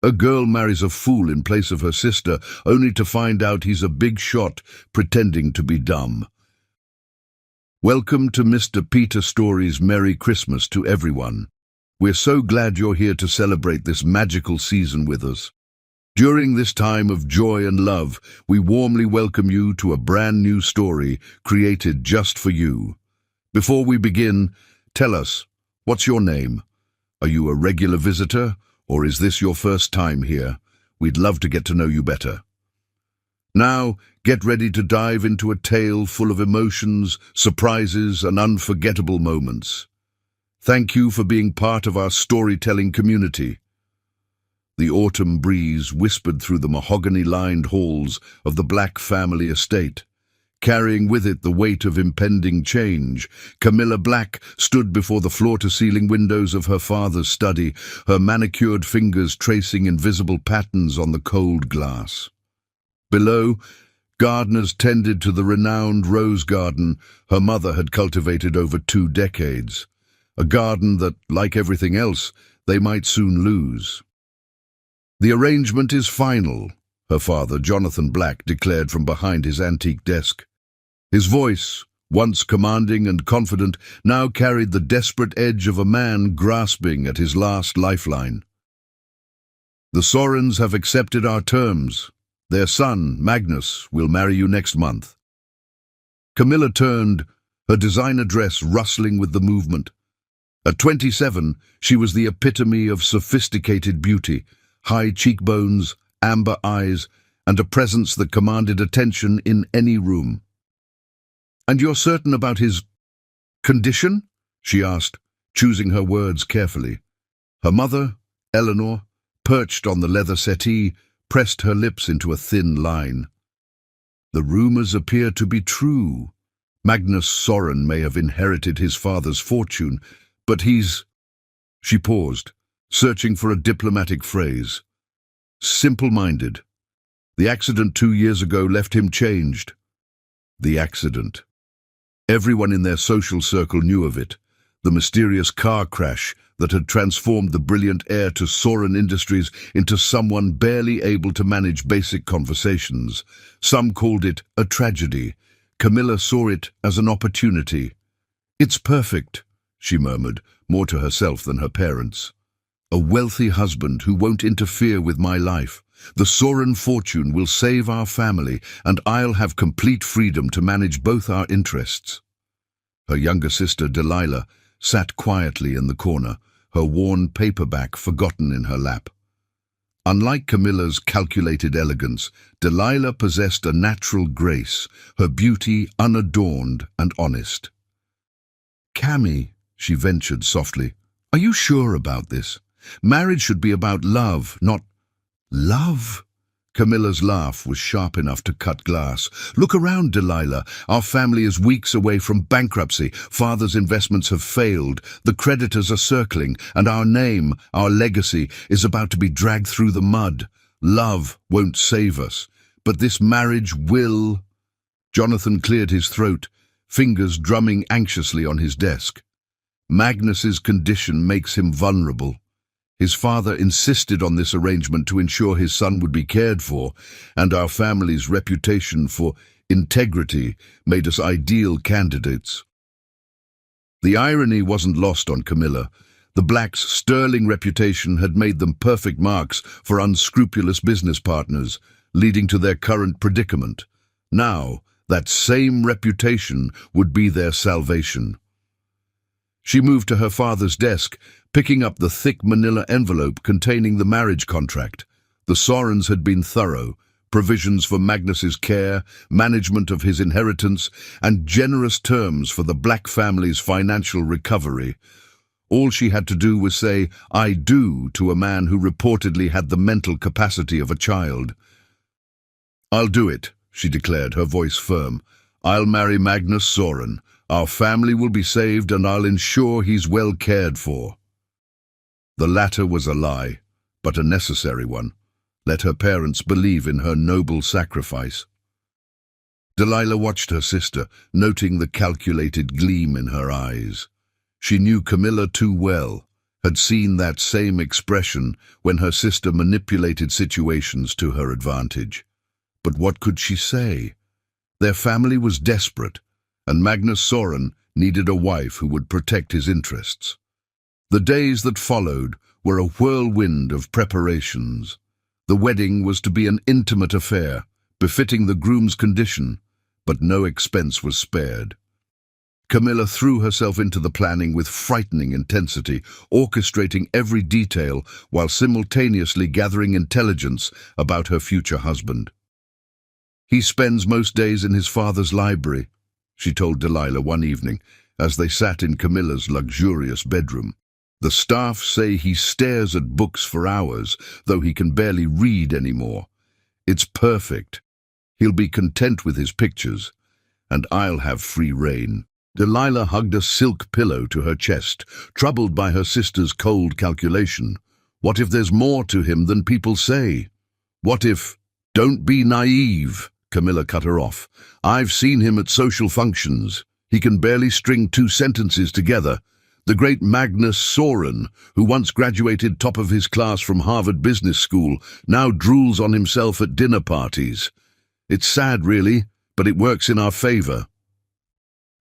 A girl marries a fool in place of her sister, only to find out he's a big shot pretending to be dumb. Welcome to Mr. Peter Story's Merry Christmas to everyone. We're so glad you're here to celebrate this magical season with us. During this time of joy and love, we warmly welcome you to a brand new story created just for you. Before we begin, tell us, what's your name? Are you a regular visitor, or is this your first time here? We'd love to get to know you better. Now, get ready to dive into a tale full of emotions, surprises, and unforgettable moments. Thank you for being part of our storytelling community. The autumn breeze whispered through the mahogany-lined halls of the Black family estate. Carrying with it the weight of impending change, Camilla Black stood before the floor-to-ceiling windows of her father's study, her manicured fingers tracing invisible patterns on the cold glass. Below, gardeners tended to the renowned rose garden her mother had cultivated over 2 decades, a garden that, like everything else, they might soon lose. "The arrangement is final," her father, Jonathan Black, declared from behind his antique desk. His voice, once commanding and confident, now carried the desperate edge of a man grasping at his last lifeline. "The Sorens have accepted our terms. Their son, Magnus, will marry you next month." Camilla turned, her designer dress rustling with the movement. At 27, she was the epitome of sophisticated beauty, high cheekbones, amber eyes, and a presence that commanded attention in any room. "And you're certain about his condition?" she asked, choosing her words carefully. Her mother, Eleanor, perched on the leather settee, pressed her lips into a thin line. "The rumors appear to be true. Magnus Soren may have inherited his father's fortune, but he's—" She paused, searching for a diplomatic phrase. "Simple-minded. The accident 2 years ago left him changed." The accident. Everyone in their social circle knew of it, the mysterious car crash that had transformed the brilliant heir to Soren Industries into someone barely able to manage basic conversations. Some called it a tragedy. Camilla saw it as an opportunity. "It's perfect," she murmured, more to herself than her parents. "A wealthy husband who won't interfere with my life. The Soren fortune will save our family, and I'll have complete freedom to manage both our interests." Her younger sister, Delilah, sat quietly in the corner, her worn paperback forgotten in her lap. Unlike Camilla's calculated elegance, Delilah possessed a natural grace, her beauty unadorned and honest. "Cammy," she ventured softly, "are you sure about this? Marriage should be about love, not—" "Love?" Camilla's laugh was sharp enough to cut glass. "Look around, Delilah. Our family is weeks away from bankruptcy. Father's investments have failed. The creditors are circling, and our name, our legacy, is about to be dragged through the mud. Love won't save us, but this marriage will." Jonathan cleared his throat, fingers drumming anxiously on his desk. "Magnus's condition makes him vulnerable. His father insisted on this arrangement to ensure his son would be cared for, and our family's reputation for integrity made us ideal candidates." The irony wasn't lost on Camilla. The Blacks' sterling reputation had made them perfect marks for unscrupulous business partners, leading to their current predicament. Now, that same reputation would be their salvation. She moved to her father's desk, picking up the thick manila envelope containing the marriage contract. The Sorens had been thorough, provisions for Magnus's care, management of his inheritance, and generous terms for the Black family's financial recovery. All she had to do was say, "I do," to a man who reportedly had the mental capacity of a child. "I'll do it," she declared, her voice firm. "I'll marry Magnus Soren. Our family will be saved, and I'll ensure he's well cared for." The latter was a lie, but a necessary one. Let her parents believe in her noble sacrifice. Delilah watched her sister, noting the calculated gleam in her eyes. She knew Camilla too well. had seen that same expression when her sister manipulated situations to her advantage. But what could she say? Their family was desperate, and Magnus Soren needed a wife who would protect his interests. The days that followed were a whirlwind of preparations. The wedding was to be an intimate affair, befitting the groom's condition, but no expense was spared. Camilla threw herself into the planning with frightening intensity, orchestrating every detail while simultaneously gathering intelligence about her future husband. "He spends most days in his father's library," she told Delilah one evening as they sat in Camilla's luxurious bedroom. "The staff say he stares at books for hours, though he can barely read anymore. It's perfect. He'll be content with his pictures, and I'll have free rein." Delilah hugged a silk pillow to her chest, troubled by her sister's cold calculation. What if there's more to him than people say? What if— "Don't be naive," Camilla cut her off. "I've seen him at social functions. He can barely string 2 sentences together. The great Magnus Soren, who once graduated top of his class from Harvard Business School, now drools on himself at dinner parties. It's sad, really, but it works in our favor."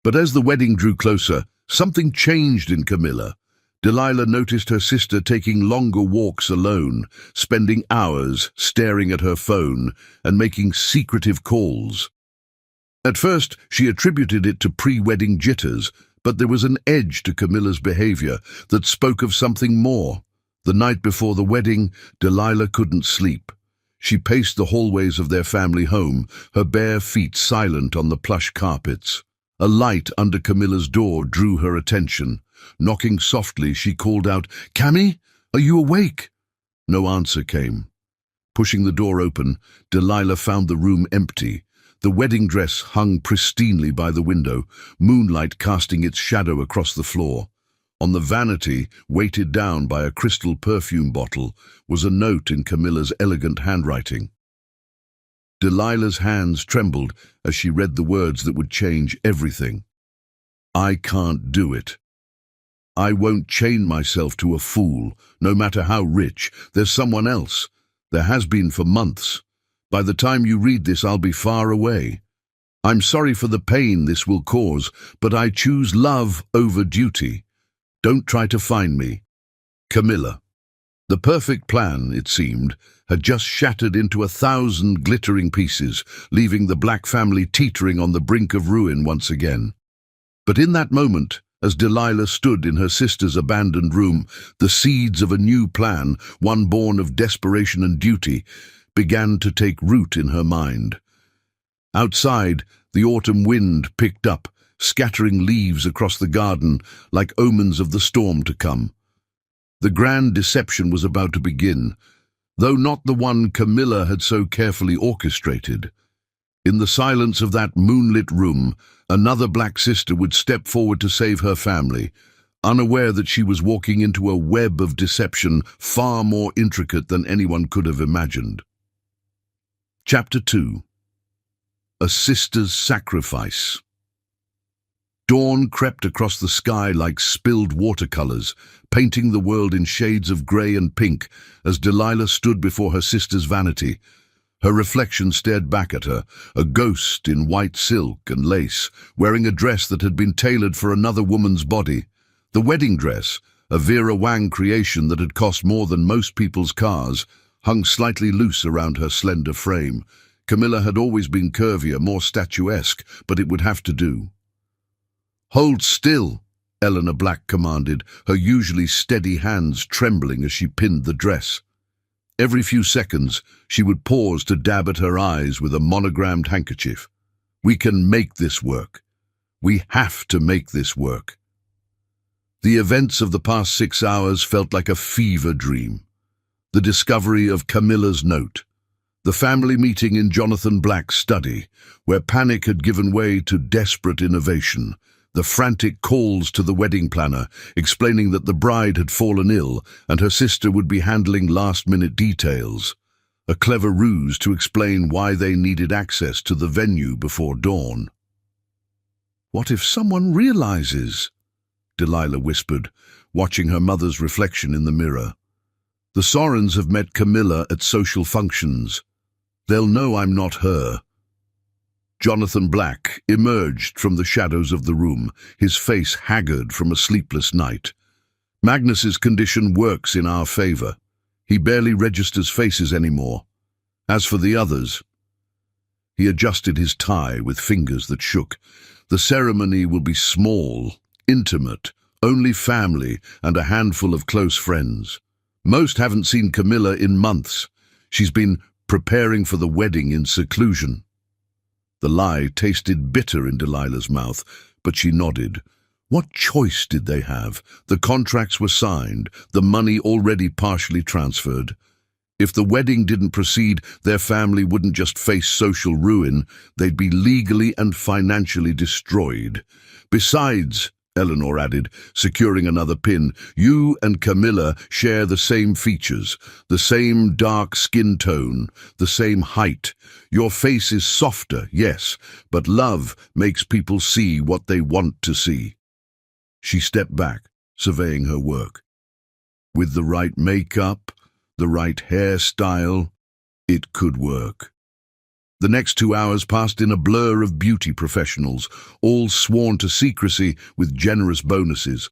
But as the wedding drew closer, something changed in Camilla. Delilah noticed her sister taking longer walks alone, spending hours staring at her phone and making secretive calls. At first, she attributed it to pre-wedding jitters, but there was an edge to Camilla's behavior that spoke of something more. The night before the wedding, Delilah couldn't sleep. She paced the hallways of their family home, her bare feet silent on the plush carpets. A light under Camilla's door drew her attention. Knocking softly, she called out, "Cammy, are you awake?" No answer came. Pushing the door open, Delilah found the room empty. The wedding dress hung pristinely by the window, moonlight casting its shadow across the floor. On the vanity, weighted down by a crystal perfume bottle, was a note in Camilla's elegant handwriting. Delilah's hands trembled as she read the words that would change everything. "I can't do it. I won't chain myself to a fool, no matter how rich. There's someone else. There has been for months. By the time you read this, I'll be far away. I'm sorry for the pain this will cause, but I choose love over duty. Don't try to find me. Camilla." The perfect plan, it seemed, had just shattered into 1,000 glittering pieces, leaving the Black family teetering on the brink of ruin once again. But in that moment, as Delilah stood in her sister's abandoned room, the seeds of a new plan, one born of desperation and duty, began to take root in her mind. Outside, the autumn wind picked up, scattering leaves across the garden like omens of the storm to come. The grand deception was about to begin, though not the one Camilla had so carefully orchestrated. In the silence of that moonlit room, another black sister would step forward to save her family, unaware that she was walking into a web of deception far more intricate than anyone could have imagined. Chapter 2. A Sister's Sacrifice. Dawn crept across the sky like spilled watercolors, painting the world in shades of grey and pink as Delilah stood before her sister's vanity. Her reflection stared back at her, a ghost in white silk and lace, wearing a dress that had been tailored for another woman's body. The wedding dress, a Vera Wang creation that had cost more than most people's cars, hung slightly loose around her slender frame. Camilla had always been curvier, more statuesque, but it would have to do. "Hold still," Eleanor Black commanded, her usually steady hands trembling as she pinned the dress. Every few seconds, she would pause to dab at her eyes with a monogrammed handkerchief. "We can make this work. We have to make this work." The events of the past 6 hours felt like a fever dream. The discovery of Camilla's note, the family meeting in Jonathan Black's study, where panic had given way to desperate innovation, the frantic calls to the wedding planner, explaining that the bride had fallen ill and her sister would be handling last-minute details. A clever ruse to explain why they needed access to the venue before dawn. "What if someone realizes?" Delilah whispered, watching her mother's reflection in the mirror. The Sorens have met Camilla at social functions. They'll know I'm not her. Jonathan Black emerged from the shadows of the room, his face haggard from a sleepless night. Magnus's condition works in our favor. He barely registers faces anymore. As for the others, he adjusted his tie with fingers that shook. The ceremony will be small, intimate, only family and a handful of close friends. Most haven't seen Camilla in months. She's been preparing for the wedding in seclusion. The lie tasted bitter in Delilah's mouth, but she nodded. What choice did they have? The contracts were signed, the money already partially transferred. If the wedding didn't proceed, their family wouldn't just face social ruin, they'd be legally and financially destroyed. Besides, Eleanor added, securing another pin, you and Camilla share the same features, the same dark skin tone, the same height. Your face is softer, yes, but love makes people see what they want to see. She stepped back, surveying her work. With the right makeup, the right hairstyle, it could work. The next 2 hours passed in a blur of beauty professionals, all sworn to secrecy with generous bonuses.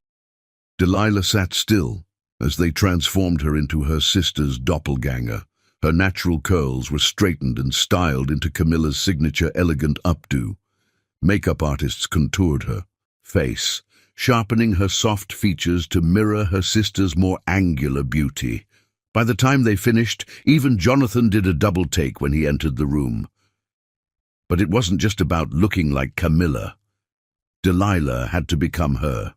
Delilah sat still as they transformed her into her sister's doppelganger. Her natural curls were straightened and styled into Camilla's signature elegant updo. Makeup artists contoured her face, sharpening her soft features to mirror her sister's more angular beauty. By the time they finished, even Jonathan did a double take when he entered the room. But it wasn't just about looking like Camilla. Delilah had to become her.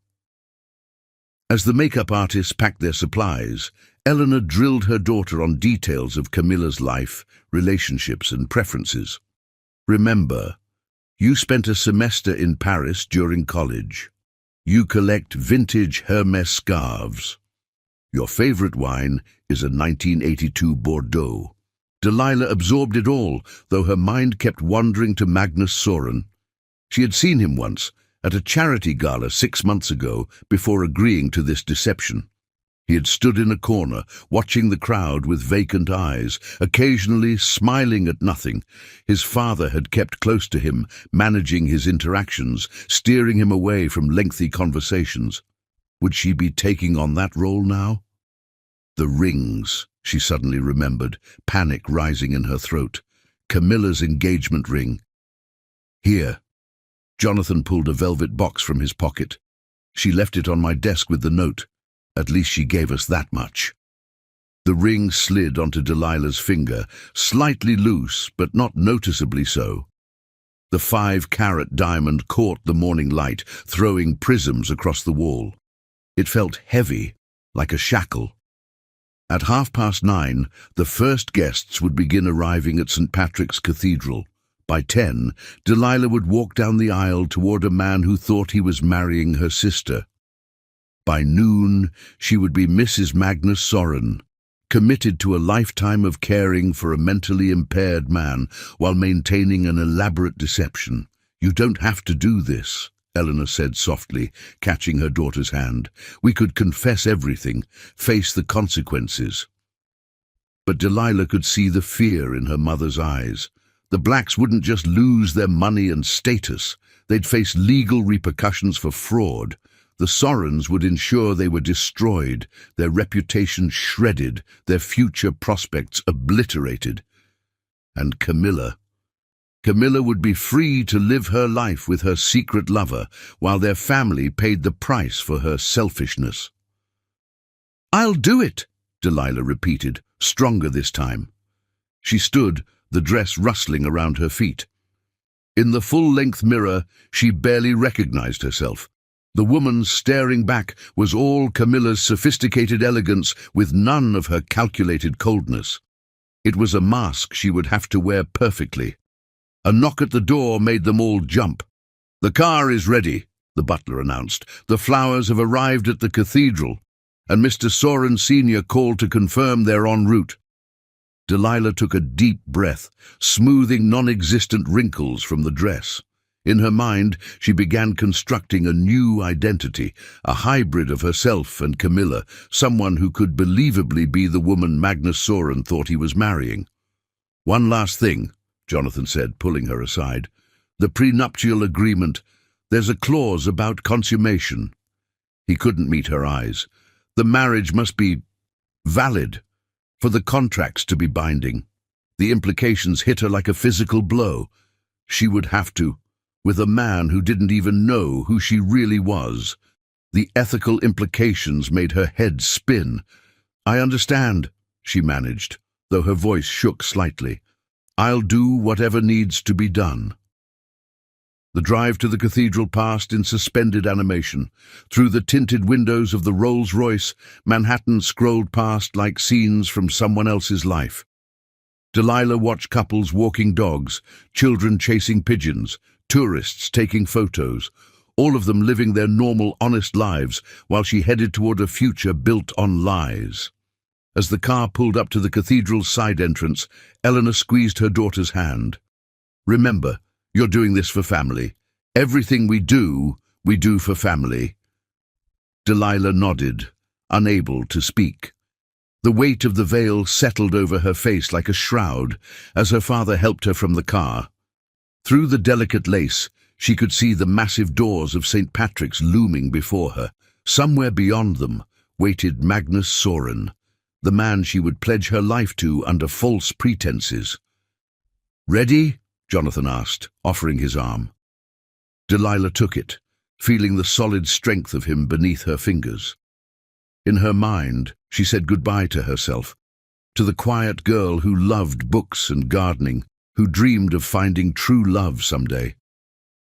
As the makeup artists packed their supplies, Eleanor drilled her daughter on details of Camilla's life, relationships, and preferences. Remember, you spent a semester in Paris during college. You collect vintage Hermès scarves. Your favorite wine is a 1982 Bordeaux. Delilah absorbed it all, though her mind kept wandering to Magnus Soren. She had seen him once, at a charity gala 6 months ago, before agreeing to this deception. He had stood in a corner, watching the crowd with vacant eyes, occasionally smiling at nothing. His father had kept close to him, managing his interactions, steering him away from lengthy conversations. Would she be taking on that role now? The rings, she suddenly remembered, panic rising in her throat. Camilla's engagement ring. Here. Jonathan pulled a velvet box from his pocket. She left it on my desk with the note. At least she gave us that much. The ring slid onto Delilah's finger, slightly loose, but not noticeably so. The 5-carat diamond caught the morning light, throwing prisms across the wall. It felt heavy, like a shackle. At 9:30, the first guests would begin arriving at St. Patrick's Cathedral. By 10, Delilah would walk down the aisle toward a man who thought he was marrying her sister. By noon, she would be Mrs. Magnus Soren, committed to a lifetime of caring for a mentally impaired man while maintaining an elaborate deception. You don't have to do this, Eleanor said softly, catching her daughter's hand. We could confess everything, face the consequences. But Delilah could see the fear in her mother's eyes. The Blacks wouldn't just lose their money and status. They'd face legal repercussions for fraud. The Sorens would ensure they were destroyed, their reputation shredded, their future prospects obliterated. And Camilla would be free to live her life with her secret lover, while their family paid the price for her selfishness. "I'll do it," Delilah repeated, stronger this time. She stood, the dress rustling around her feet. In the full-length mirror, she barely recognized herself. The woman staring back was all Camilla's sophisticated elegance, with none of her calculated coldness. It was a mask she would have to wear perfectly. A knock at the door made them all jump. "The car is ready," the butler announced. "The flowers have arrived at the cathedral, and Mr. Soren Sr. called to confirm they're en route." Delilah took a deep breath, smoothing non-existent wrinkles from the dress. In her mind, she began constructing a new identity, a hybrid of herself and Camilla, someone who could believably be the woman Magnus Soren thought he was marrying. "One last thing," Jonathan said, pulling her aside. "The prenuptial agreement. There's a clause about consummation." He couldn't meet her eyes. "The marriage must be valid for the contracts to be binding." The implications hit her like a physical blow. She would have to, with a man who didn't even know who she really was. The ethical implications made her head spin. "I understand," she managed, though her voice shook slightly. "I'll do whatever needs to be done." The drive to the cathedral passed in suspended animation. Through the tinted windows of the Rolls-Royce, Manhattan scrolled past like scenes from someone else's life. Delilah watched couples walking dogs, children chasing pigeons, tourists taking photos, all of them living their normal, honest lives while she headed toward a future built on lies. As the car pulled up to the cathedral's side entrance, Eleanor squeezed her daughter's hand. "Remember, you're doing this for family. Everything we do for family." Delilah nodded, unable to speak. The weight of the veil settled over her face like a shroud as her father helped her from the car. Through the delicate lace, she could see the massive doors of St. Patrick's looming before her. Somewhere beyond them waited Magnus Soren, the man she would pledge her life to under false pretenses. "Ready?" Jonathan asked, offering his arm. Delilah took it, feeling the solid strength of him beneath her fingers. In her mind, she said goodbye to herself, to the quiet girl who loved books and gardening, who dreamed of finding true love someday.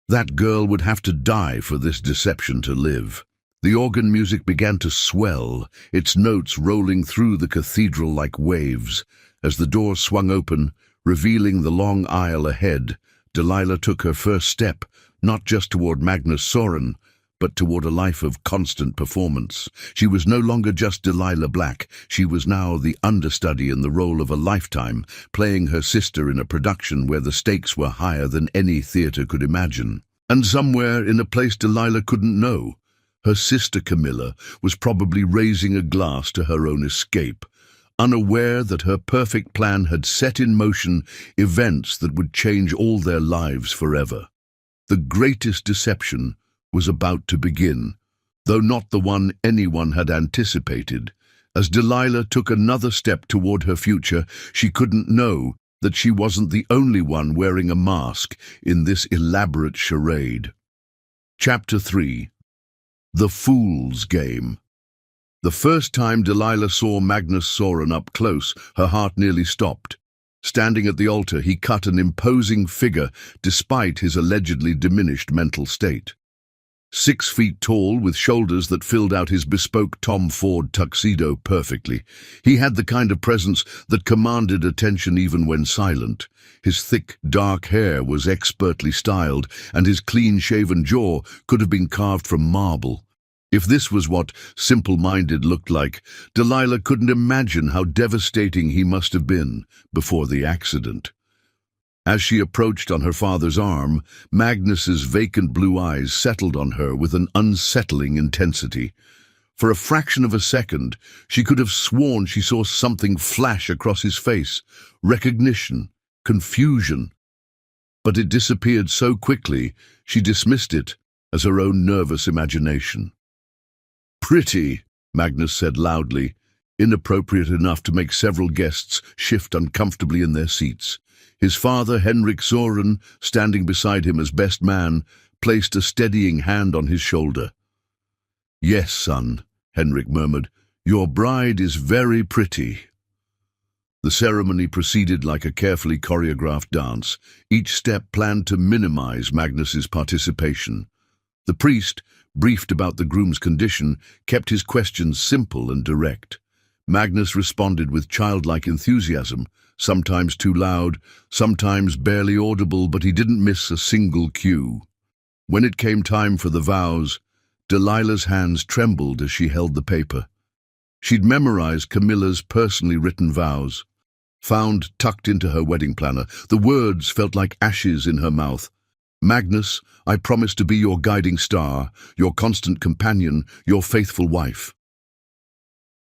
That girl would have to die for this deception to live. The organ music began to swell, its notes rolling through the cathedral like waves. As the door swung open, revealing the long aisle ahead, Delilah took her first step, not just toward Magnus Soren, but toward a life of constant performance. She was no longer just Delilah Black. She was now the understudy in the role of a lifetime, playing her sister in a production where the stakes were higher than any theater could imagine. And somewhere, in a place Delilah couldn't know, her sister Camilla was probably raising a glass to her own escape, unaware that her perfect plan had set in motion events that would change all their lives forever. The greatest deception was about to begin, though not the one anyone had anticipated. As Delilah took another step toward her future, she couldn't know that she wasn't the only one wearing a mask in this elaborate charade. Chapter 3. The Fool's Game. The first time Delilah saw Magnus Soren up close, her heart nearly stopped. Standing at the altar, he cut an imposing figure despite his allegedly diminished mental state. 6 feet tall, with shoulders that filled out his bespoke Tom Ford tuxedo perfectly. He had the kind of presence that commanded attention even when silent. His thick, dark hair was expertly styled, and his clean-shaven jaw could have been carved from marble. If this was what simple-minded looked like, Delilah couldn't imagine how devastating he must have been before the accident. As she approached on her father's arm, Magnus's vacant blue eyes settled on her with an unsettling intensity. For a fraction of a second, she could have sworn she saw something flash across his face. Recognition, confusion. But it disappeared so quickly, she dismissed it as her own nervous imagination. "Pretty," Magnus said loudly, inappropriate enough to make several guests shift uncomfortably in their seats. His father, Henrik Soren, standing beside him as best man, placed a steadying hand on his shoulder. "Yes, son," Henrik murmured, "your bride is very pretty." The ceremony proceeded like a carefully choreographed dance, each step planned to minimize Magnus's participation. The priest, briefed about the groom's condition, kept his questions simple and direct. Magnus responded with childlike enthusiasm, sometimes too loud, sometimes barely audible, but he didn't miss a single cue. When it came time for the vows, Delilah's hands trembled as she held the paper. She'd memorized Camilla's personally written vows, found tucked into her wedding planner. The words felt like ashes in her mouth. Magnus, I promise to be your guiding star, your constant companion, your faithful wife.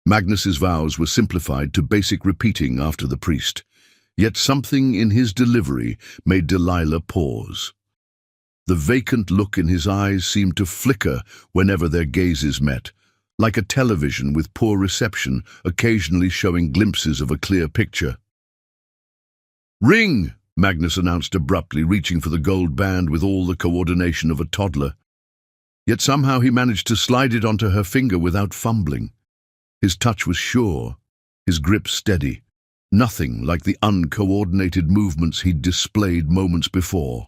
Magnus's vows were simplified to basic repeating after the priest, yet something in his delivery made Delilah pause. The vacant look in his eyes seemed to flicker whenever their gazes met, like a television with poor reception, occasionally showing glimpses of a clear picture. "Ring!" Magnus announced abruptly, reaching for the gold band with all the coordination of a toddler. Yet somehow he managed to slide it onto her finger without fumbling. His touch was sure, his grip steady, nothing like the uncoordinated movements he'd displayed moments before.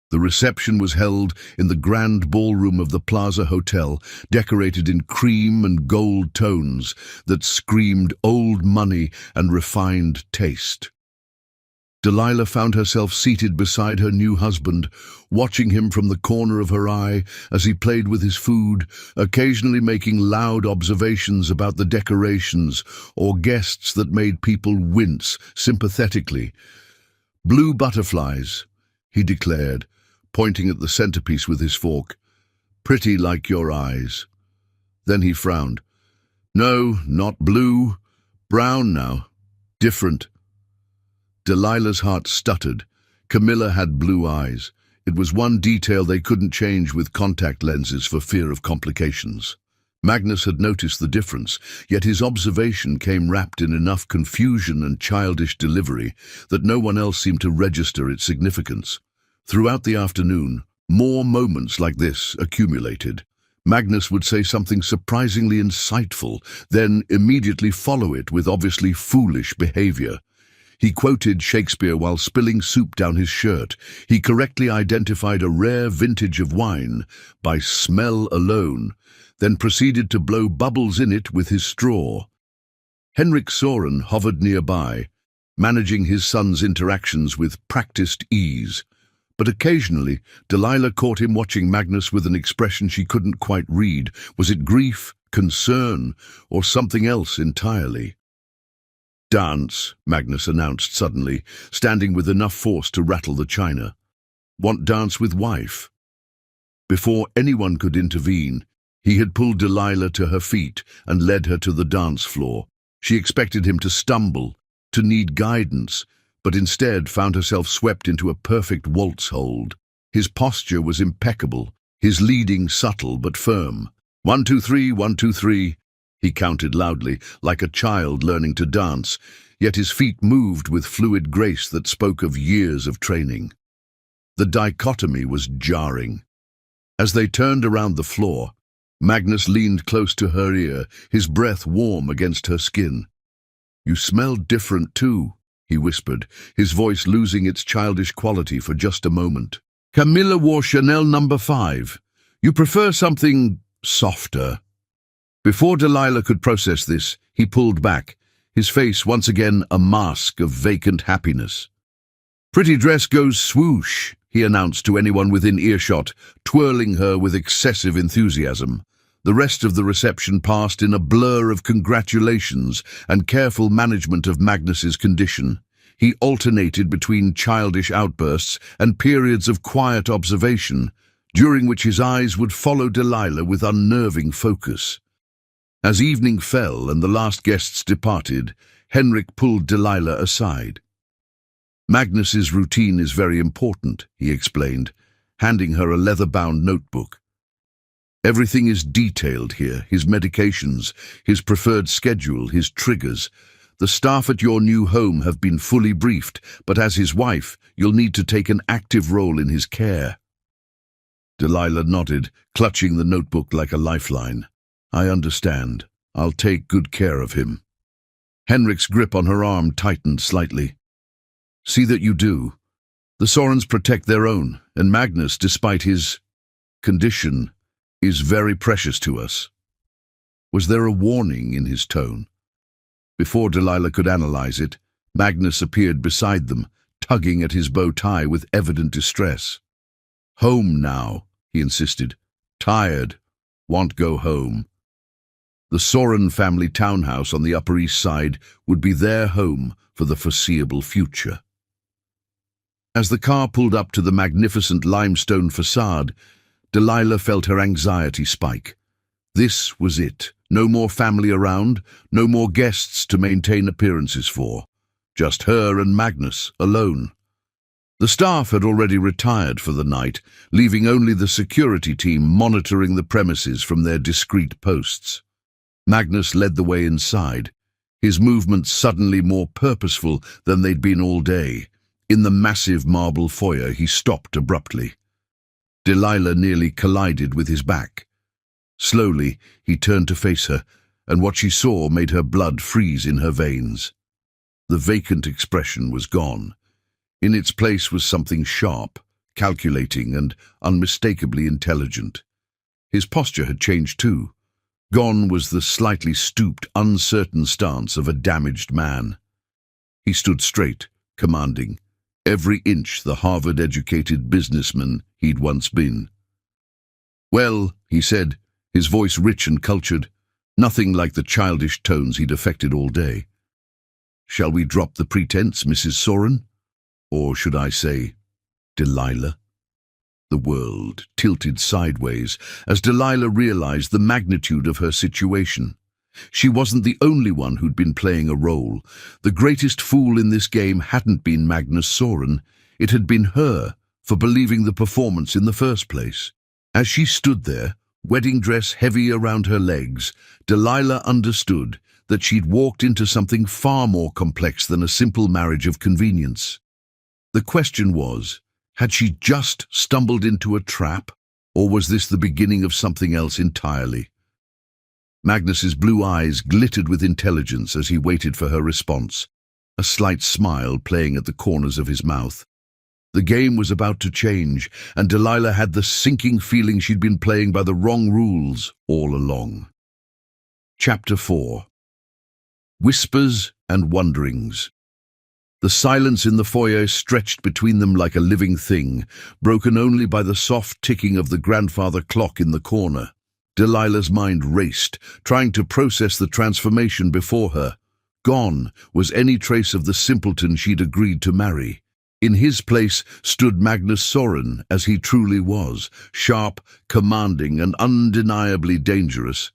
The reception was held in the grand ballroom of the Plaza Hotel, decorated in cream and gold tones that screamed old money and refined taste. Delilah found herself seated beside her new husband, watching him from the corner of her eye as he played with his food, occasionally making loud observations about the decorations or guests that made people wince sympathetically. "Blue butterflies," he declared, pointing at the centerpiece with his fork. "Pretty like your eyes." Then he frowned. "No, not blue. Brown now. Different." Delilah's heart stuttered. Camilla had blue eyes. It was one detail they couldn't change with contact lenses for fear of complications. Magnus had noticed the difference, yet his observation came wrapped in enough confusion and childish delivery that no one else seemed to register its significance. Throughout the afternoon, more moments like this accumulated. Magnus would say something surprisingly insightful, then immediately follow it with obviously foolish behavior. He quoted Shakespeare while spilling soup down his shirt. He correctly identified a rare vintage of wine by smell alone, then proceeded to blow bubbles in it with his straw. Henrik Soren hovered nearby, managing his son's interactions with practiced ease. But occasionally, Delilah caught him watching Magnus with an expression she couldn't quite read. Was it grief, concern, or something else entirely? "Dance," Magnus announced suddenly, standing with enough force to rattle the china. "Want dance with wife?" Before anyone could intervene, he had pulled Delilah to her feet and led her to the dance floor. She expected him to stumble, to need guidance, but instead found herself swept into a perfect waltz hold. His posture was impeccable, his leading subtle but firm. 1, 2, 3, 1, 2, 3. He counted loudly, like a child learning to dance, yet his feet moved with fluid grace that spoke of years of training. The dichotomy was jarring. As they turned around the floor, Magnus leaned close to her ear, his breath warm against her skin. "You smell different too," he whispered, his voice losing its childish quality for just a moment. "Camilla wore Chanel No. 5. You prefer something softer." Before Delilah could process this, he pulled back, his face once again a mask of vacant happiness. "Pretty dress goes swoosh," he announced to anyone within earshot, twirling her with excessive enthusiasm. The rest of the reception passed in a blur of congratulations and careful management of Magnus's condition. He alternated between childish outbursts and periods of quiet observation, during which his eyes would follow Delilah with unnerving focus. As evening fell and the last guests departed, Henrik pulled Delilah aside. "Magnus's routine is very important," he explained, handing her a leather-bound notebook. "Everything is detailed here, his medications, his preferred schedule, his triggers. The staff at your new home have been fully briefed, but as his wife, you'll need to take an active role in his care." Delilah nodded, clutching the notebook like a lifeline. "I understand. I'll take good care of him." Henrik's grip on her arm tightened slightly. "See that you do. The Sorens protect their own, and Magnus, despite his condition, is very precious to us." Was there a warning in his tone? Before Delilah could analyze it, Magnus appeared beside them, tugging at his bow tie with evident distress. "Home now," he insisted. "Tired. Want go home." The Soren family townhouse on the Upper East Side would be their home for the foreseeable future. As the car pulled up to the magnificent limestone facade, Delilah felt her anxiety spike. This was it. No more family around, no more guests to maintain appearances for. Just her and Magnus, alone. The staff had already retired for the night, leaving only the security team monitoring the premises from their discreet posts. Magnus led the way inside, his movements suddenly more purposeful than they'd been all day. In the massive marble foyer, he stopped abruptly. Delilah nearly collided with his back. Slowly, he turned to face her, and what she saw made her blood freeze in her veins. The vacant expression was gone. In its place was something sharp, calculating, and unmistakably intelligent. His posture had changed too. Gone was the slightly stooped, uncertain stance of a damaged man. He stood straight, commanding, every inch the Harvard-educated businessman he'd once been. "Well," he said, his voice rich and cultured, nothing like the childish tones he'd affected all day. "Shall we drop the pretense, Mrs. Soren? Or should I say, Delilah?" The world tilted sideways as Delilah realized the magnitude of her situation. She wasn't the only one who'd been playing a role. The greatest fool in this game hadn't been Magnus Soren. It had been her, for believing the performance in the first place. As she stood there, wedding dress heavy around her legs, Delilah understood that she'd walked into something far more complex than a simple marriage of convenience. The question was, had she just stumbled into a trap, or was this the beginning of something else entirely? Magnus's blue eyes glittered with intelligence as he waited for her response, a slight smile playing at the corners of his mouth. The game was about to change, and Delilah had the sinking feeling she'd been playing by the wrong rules all along. Chapter 4. Whispers and Wonderings. The silence in the foyer stretched between them like a living thing, broken only by the soft ticking of the grandfather clock in the corner. Delilah's mind raced, trying to process the transformation before her. Gone was any trace of the simpleton she'd agreed to marry. In his place stood Magnus Soren, as he truly was, sharp, commanding, and undeniably dangerous.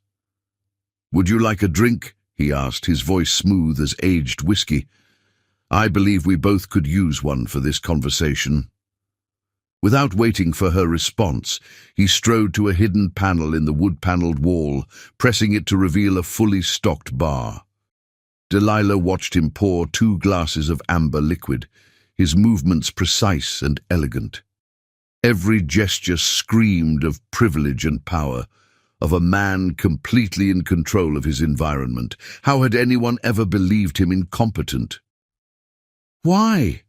"Would you like a drink?" he asked, his voice smooth as aged whiskey. "I believe we both could use one for this conversation." Without waiting for her response, he strode to a hidden panel in the wood-paneled wall, pressing it to reveal a fully stocked bar. Delilah watched him pour 2 glasses of amber liquid, his movements precise and elegant. Every gesture screamed of privilege and power, of a man completely in control of his environment. How had anyone ever believed him incompetent? "Why?"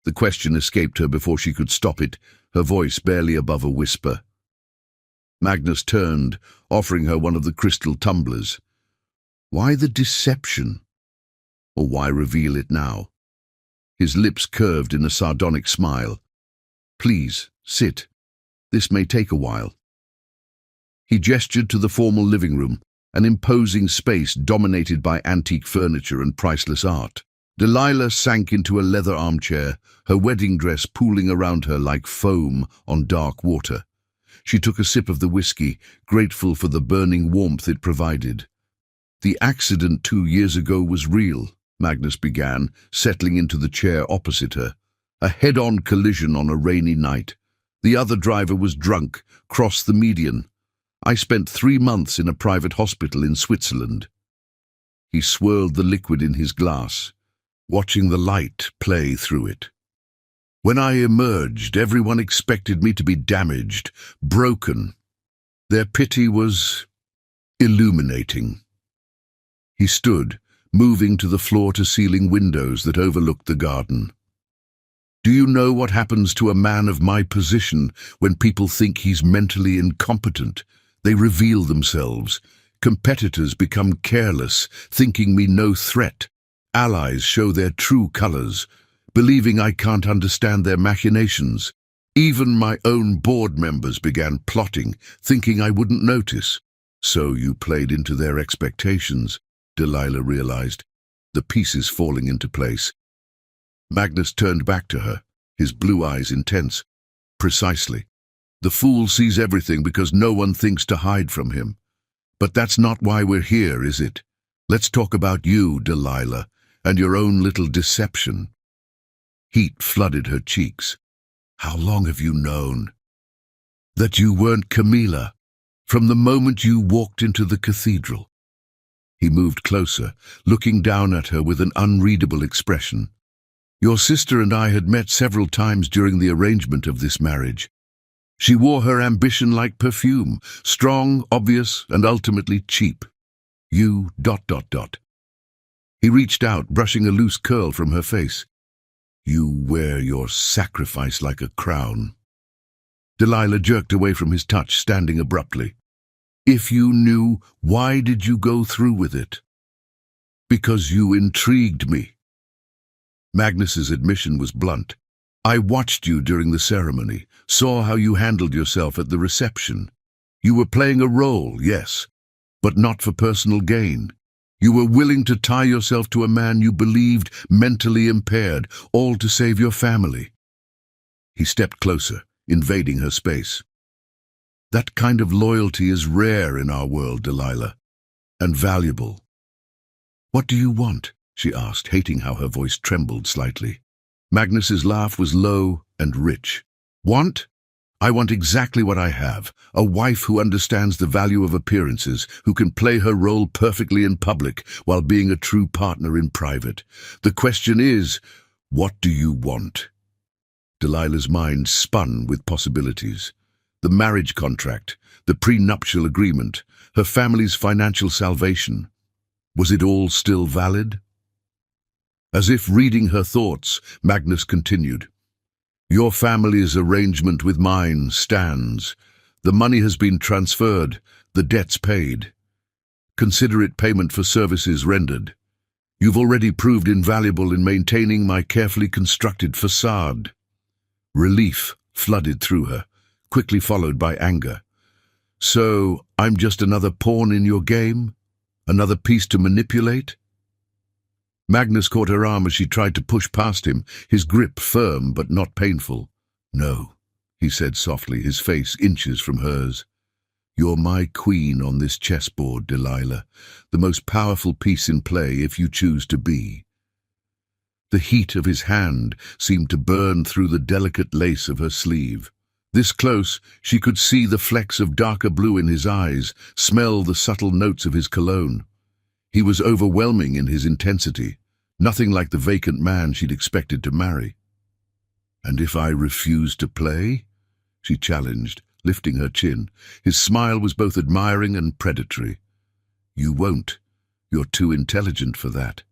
The question escaped her before she could stop it, her voice barely above a whisper. Magnus turned, offering her one of the crystal tumblers. Why the deception? Or why reveal it now? His lips curved in a sardonic smile. "Please, sit. This may take a while." He gestured to the formal living room, an imposing space dominated by antique furniture and priceless art. Delilah sank into a leather armchair, her wedding dress pooling around her like foam on dark water. She took a sip of the whiskey, grateful for the burning warmth it provided. "The accident 2 years ago was real," Magnus began, settling into the chair opposite her. "A head-on collision on a rainy night. The other driver was drunk, crossed the median. I spent 3 months in a private hospital in Switzerland." He swirled the liquid in his glass, watching the light play through it. "When I emerged, everyone expected me to be damaged, broken. Their pity was illuminating." He stood, moving to the floor-to-ceiling windows that overlooked the garden. "Do you know what happens to a man of my position when people think he's mentally incompetent? They reveal themselves. Competitors become careless, thinking me no threat. Allies show their true colors, believing I can't understand their machinations. Even my own board members began plotting, thinking I wouldn't notice." "So you played into their expectations," Delilah realized, the pieces falling into place. Magnus turned back to her, his blue eyes intense. Precisely. The fool sees everything because no one thinks to hide from him. But that's not why we're here, is it? Let's talk about you, Delilah, and your own little deception. Heat flooded her cheeks. How long have you known? That you weren't Camilla, from the moment you walked into the cathedral. He moved closer, looking down at her with an unreadable expression. Your sister and I had met several times during the arrangement of this marriage. She wore her ambition like perfume, strong, obvious, and ultimately cheap. You... He reached out, brushing a loose curl from her face. You wear your sacrifice like a crown. Delilah jerked away from his touch, standing abruptly. If you knew, why did you go through with it? Because you intrigued me. Magnus's admission was blunt. I watched you during the ceremony, saw how you handled yourself at the reception. You were playing a role, yes, but not for personal gain. You were willing to tie yourself to a man you believed mentally impaired, all to save your family. He stepped closer, invading her space. That kind of loyalty is rare in our world, Delilah, and valuable. What do you want? She asked, hating how her voice trembled slightly. Magnus's laugh was low and rich. Want? I want exactly what I have, a wife who understands the value of appearances, who can play her role perfectly in public while being a true partner in private. The question is, what do you want? Delilah's mind spun with possibilities. The marriage contract, the prenuptial agreement, her family's financial salvation. Was it all still valid? As if reading her thoughts, Magnus continued. Your family's arrangement with mine stands. The money has been transferred, the debts paid. Consider it payment for services rendered. You've already proved invaluable in maintaining my carefully constructed facade. Relief flooded through her, quickly followed by anger. So, I'm just another pawn in your game? Another piece to manipulate? Magnus caught her arm as she tried to push past him, his grip firm but not painful. No, he said softly, his face inches from hers. You're my queen on this chessboard, Delilah, the most powerful piece in play if you choose to be. The heat of his hand seemed to burn through the delicate lace of her sleeve. This close, she could see the flecks of darker blue in his eyes, smell the subtle notes of his cologne. He was overwhelming in his intensity, nothing like the vacant man she'd expected to marry. And if I refuse to play? She challenged, lifting her chin. His smile was both admiring and predatory. You won't. You're too intelligent for that.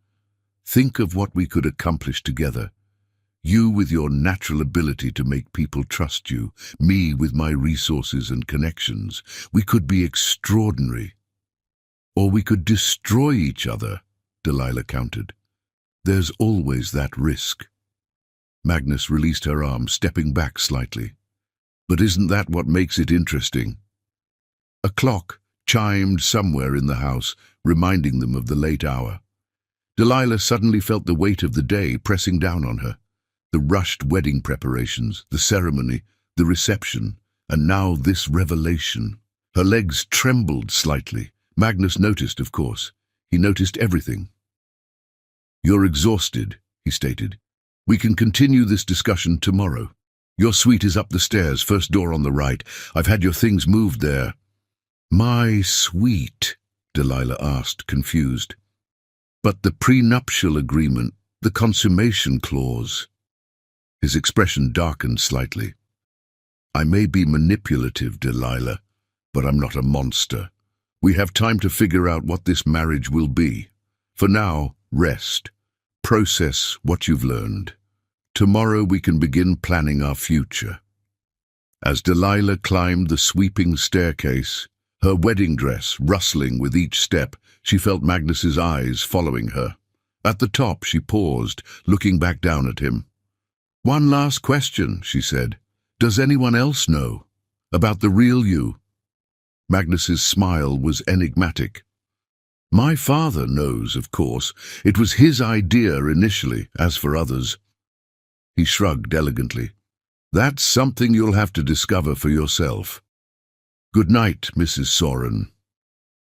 Think of what we could accomplish together. You with your natural ability to make people trust you, me with my resources and connections. We could be extraordinary. Or we could destroy each other, Delilah countered. There's always that risk. Magnus released her arm, stepping back slightly. But isn't that what makes it interesting? A clock chimed somewhere in the house, reminding them of the late hour. Delilah suddenly felt the weight of the day pressing down on her. The rushed wedding preparations, the ceremony, the reception, and now this revelation. Her legs trembled slightly. Magnus noticed, of course. He noticed everything. You're exhausted, he stated. We can continue this discussion tomorrow. Your suite is up the stairs, first door on the right. I've had your things moved there. My suite? Delilah asked, confused. But the prenuptial agreement, the consummation clause. His expression darkened slightly. I may be manipulative, Delilah, but I'm not a monster. We have time to figure out what this marriage will be. For now, rest. Process what you've learned. Tomorrow we can begin planning our future. As Delilah climbed the sweeping staircase, her wedding dress rustling with each step, she felt Magnus's eyes following her. At the top, she paused, looking back down at him. One last question, she said. Does anyone else know about the real you? Magnus's smile was enigmatic. My father knows, of course. It was his idea initially, as for others. He shrugged elegantly. That's something you'll have to discover for yourself. Good night, Mrs. Soren.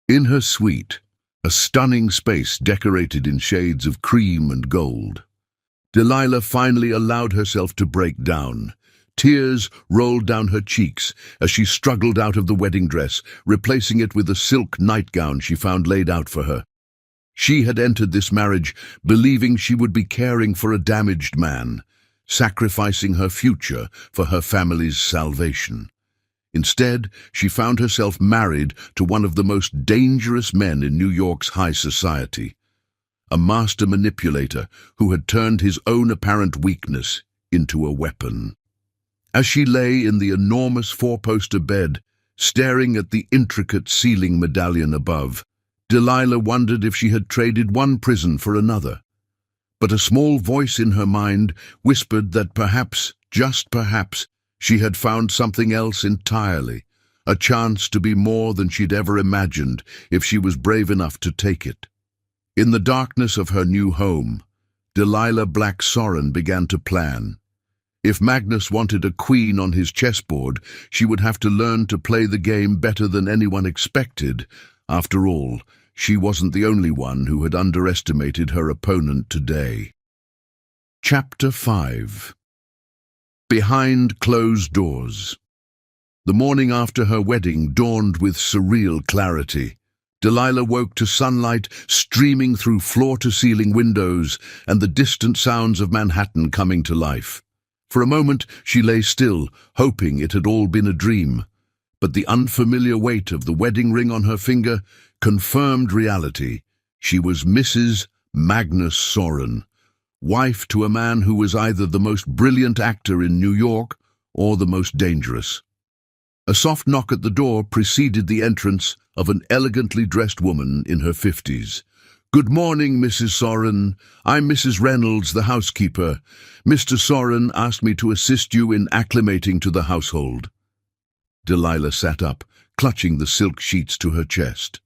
In her suite, a stunning space decorated in shades of cream and gold, Delilah finally allowed herself to break down. Tears rolled down her cheeks as she struggled out of the wedding dress, replacing it with a silk nightgown she found laid out for her. She had entered this marriage believing she would be caring for a damaged man, sacrificing her future for her family's salvation. Instead, she found herself married to one of the most dangerous men in New York's high society, a master manipulator who had turned his own apparent weakness into a weapon. As she lay in the enormous four-poster bed, staring at the intricate ceiling medallion above, Delilah wondered if she had traded one prison for another. But a small voice in her mind whispered that perhaps, just perhaps, she had found something else entirely, a chance to be more than she'd ever imagined if she was brave enough to take it. In the darkness of her new home, Delilah Black Soren began to plan. If Magnus wanted a queen on his chessboard, she would have to learn to play the game better than anyone expected. After all, she wasn't the only one who had underestimated her opponent today. Chapter 5. Behind Closed Doors. The morning after her wedding dawned with surreal clarity. Delilah woke to sunlight streaming through floor-to-ceiling windows and the distant sounds of Manhattan coming to life. For a moment she lay still, hoping it had all been a dream. But the unfamiliar weight of the wedding ring on her finger confirmed reality. She was Mrs. Magnus Soren, wife to a man who was either the most brilliant actor in New York or the most dangerous. A soft knock at the door preceded the entrance of an elegantly dressed woman in her 50s. "Good morning, Mrs. Soren. I'm Mrs. Reynolds, the housekeeper. Mr. Soren asked me to assist you in acclimating to the household." Delilah sat up, clutching the silk sheets to her chest.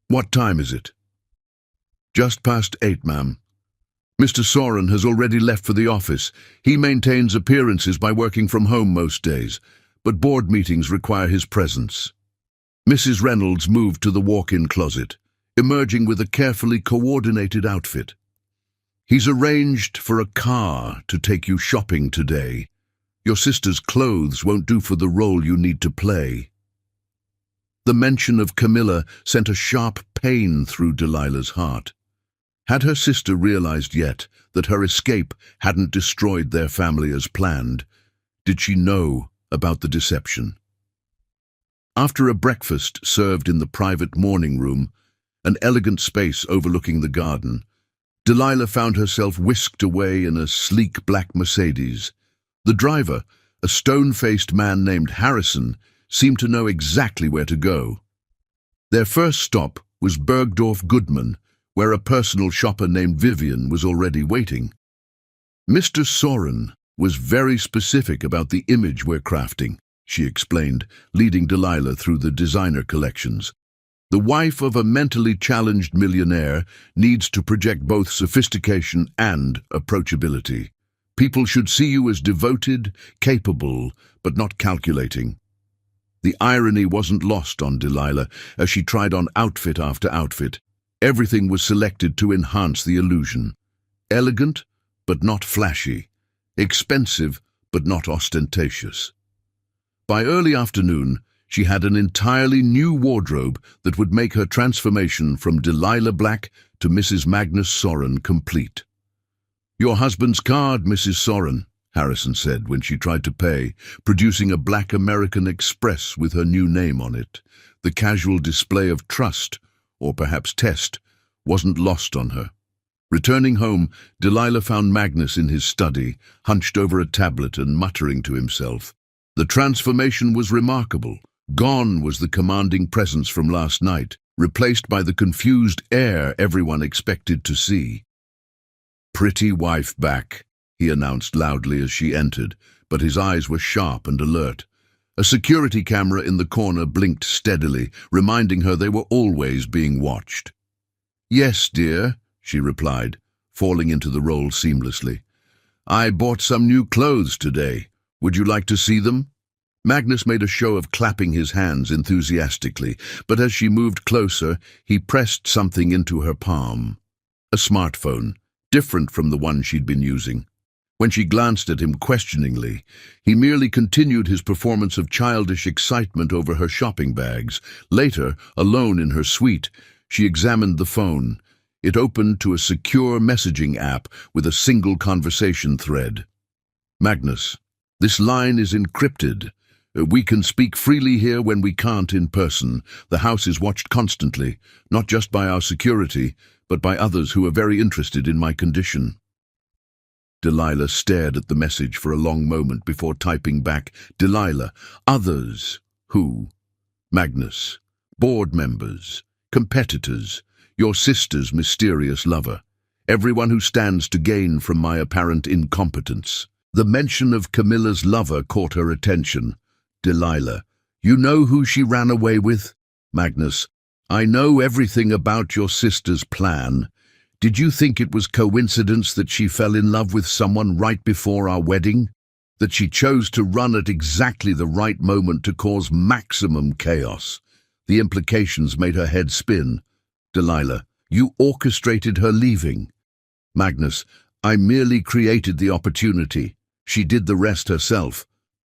"What time is it?" "Just past 8, ma'am. Mr. Soren has already left for the office. He maintains appearances by working from home most days, but board meetings require his presence." Mrs. Reynolds moved to the walk-in closet, emerging with a carefully coordinated outfit. "He's arranged for a car to take you shopping today. Your sister's clothes won't do for the role you need to play." The mention of Camilla sent a sharp pain through Delilah's heart. Had her sister realized yet that her escape hadn't destroyed their family as planned? Did she know about the deception? After a breakfast served in the private morning room, an elegant space overlooking the garden, Delilah found herself whisked away in a sleek black Mercedes. The driver, a stone-faced man named Harrison, seemed to know exactly where to go. Their first stop was Bergdorf Goodman, where a personal shopper named Vivian was already waiting. "Mr. Soren was very specific about the image we're crafting," she explained, leading Delilah through the designer collections. "The wife of a mentally challenged millionaire needs to project both sophistication and approachability. People should see you as devoted, capable, but not calculating." The irony wasn't lost on Delilah as she tried on outfit after outfit. Everything was selected to enhance the illusion. Elegant, but not flashy. Expensive, but not ostentatious. By early afternoon, she had an entirely new wardrobe that would make her transformation from Delilah Black to Mrs. Magnus Soren complete. "Your husband's card, Mrs. Soren," Harrison said when she tried to pay, producing a black American Express with her new name on it. The casual display of trust, or perhaps test, wasn't lost on her. Returning home, Delilah found Magnus in his study, hunched over a tablet and muttering to himself. The transformation was remarkable. Gone was the commanding presence from last night, replaced by the confused air everyone expected to see. "Pretty wife back," he announced loudly as she entered, but his eyes were sharp and alert. A security camera in the corner blinked steadily, reminding her they were always being watched. "Yes, dear," she replied, falling into the role seamlessly. I bought some new clothes today. Would you like to see them? Magnus made a show of clapping his hands enthusiastically, but as she moved closer, he pressed something into her palm. A smartphone, different from the one she'd been using. When she glanced at him questioningly, he merely continued his performance of childish excitement over her shopping bags. Later, alone in her suite, she examined the phone. It opened to a secure messaging app with a single conversation thread. Magnus, this line is encrypted. We can speak freely here when we can't in person. The house is watched constantly, not just by our security, but by others who are very interested in my condition. Delilah stared at the message for a long moment before typing back, Delilah, others, who? Magnus, board members, competitors, your sister's mysterious lover, everyone who stands to gain from my apparent incompetence. The mention of Camilla's lover caught her attention. Delilah, you know who she ran away with? Magnus, I know everything about your sister's plan. Did you think it was coincidence that she fell in love with someone right before our wedding? That she chose to run at exactly the right moment to cause maximum chaos? The implications made her head spin. Delilah, you orchestrated her leaving. Magnus, I merely created the opportunity. She did the rest herself.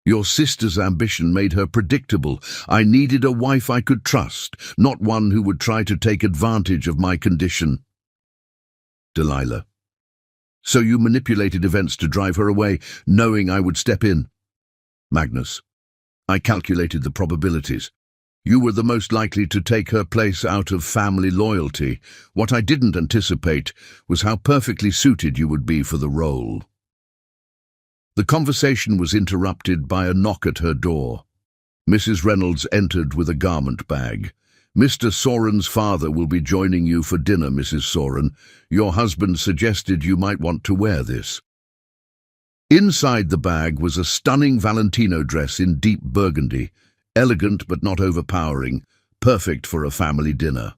Your sister's ambition made her predictable. I needed a wife I could trust, not one who would try to take advantage of my condition. Delilah. So you manipulated events to drive her away, knowing I would step in? Magnus. I calculated the probabilities. You were the most likely to take her place out of family loyalty. What I didn't anticipate was how perfectly suited you would be for the role. The conversation was interrupted by a knock at her door. Mrs. Reynolds entered with a garment bag. Mr. Soren's father will be joining you for dinner, Mrs. Soren. Your husband suggested you might want to wear this. Inside the bag was a stunning Valentino dress in deep burgundy, elegant but not overpowering, perfect for a family dinner.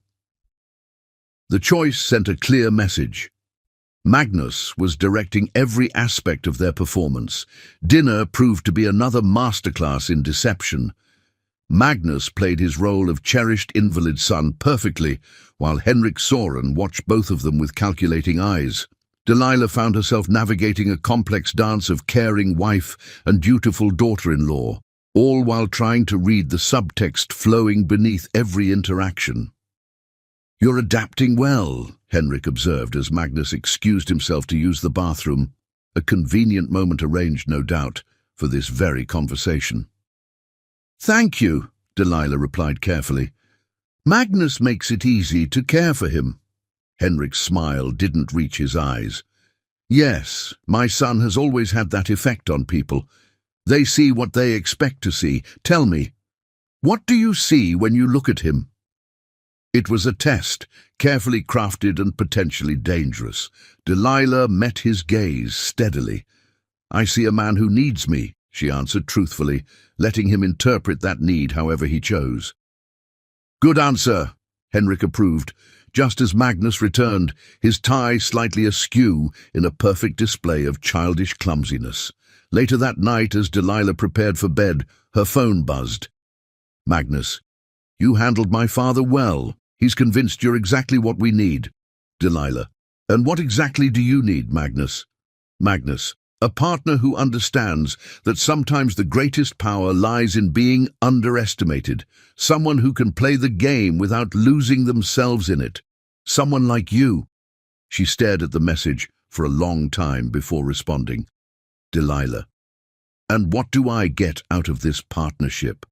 The choice sent a clear message. Magnus was directing every aspect of their performance. Dinner proved to be another masterclass in deception. Magnus played his role of cherished invalid son perfectly, while Henrik Soren watched both of them with calculating eyes. Delilah found herself navigating a complex dance of caring wife and dutiful daughter-in-law, all while trying to read the subtext flowing beneath every interaction. You're adapting well, Henrik observed as Magnus excused himself to use the bathroom, a convenient moment arranged, no doubt, for this very conversation. Thank you, Delilah replied carefully. Magnus makes it easy to care for him. Henrik's smile didn't reach his eyes. Yes, my son has always had that effect on people. They see what they expect to see. Tell me, what do you see when you look at him? It was a test, carefully crafted and potentially dangerous. Delilah met his gaze steadily. I see a man who needs me, she answered truthfully, letting him interpret that need however he chose. Good answer, Henrik approved, just as Magnus returned, his tie slightly askew in a perfect display of childish clumsiness. Later that night, as Delilah prepared for bed, her phone buzzed. Magnus, you handled my father well. He's convinced you're exactly what we need. Delilah, and what exactly do you need, Magnus? Magnus, a partner who understands that sometimes the greatest power lies in being underestimated, someone who can play the game without losing themselves in it. Someone like you. She stared at the message for a long time before responding. Delilah, and what do I get out of this partnership?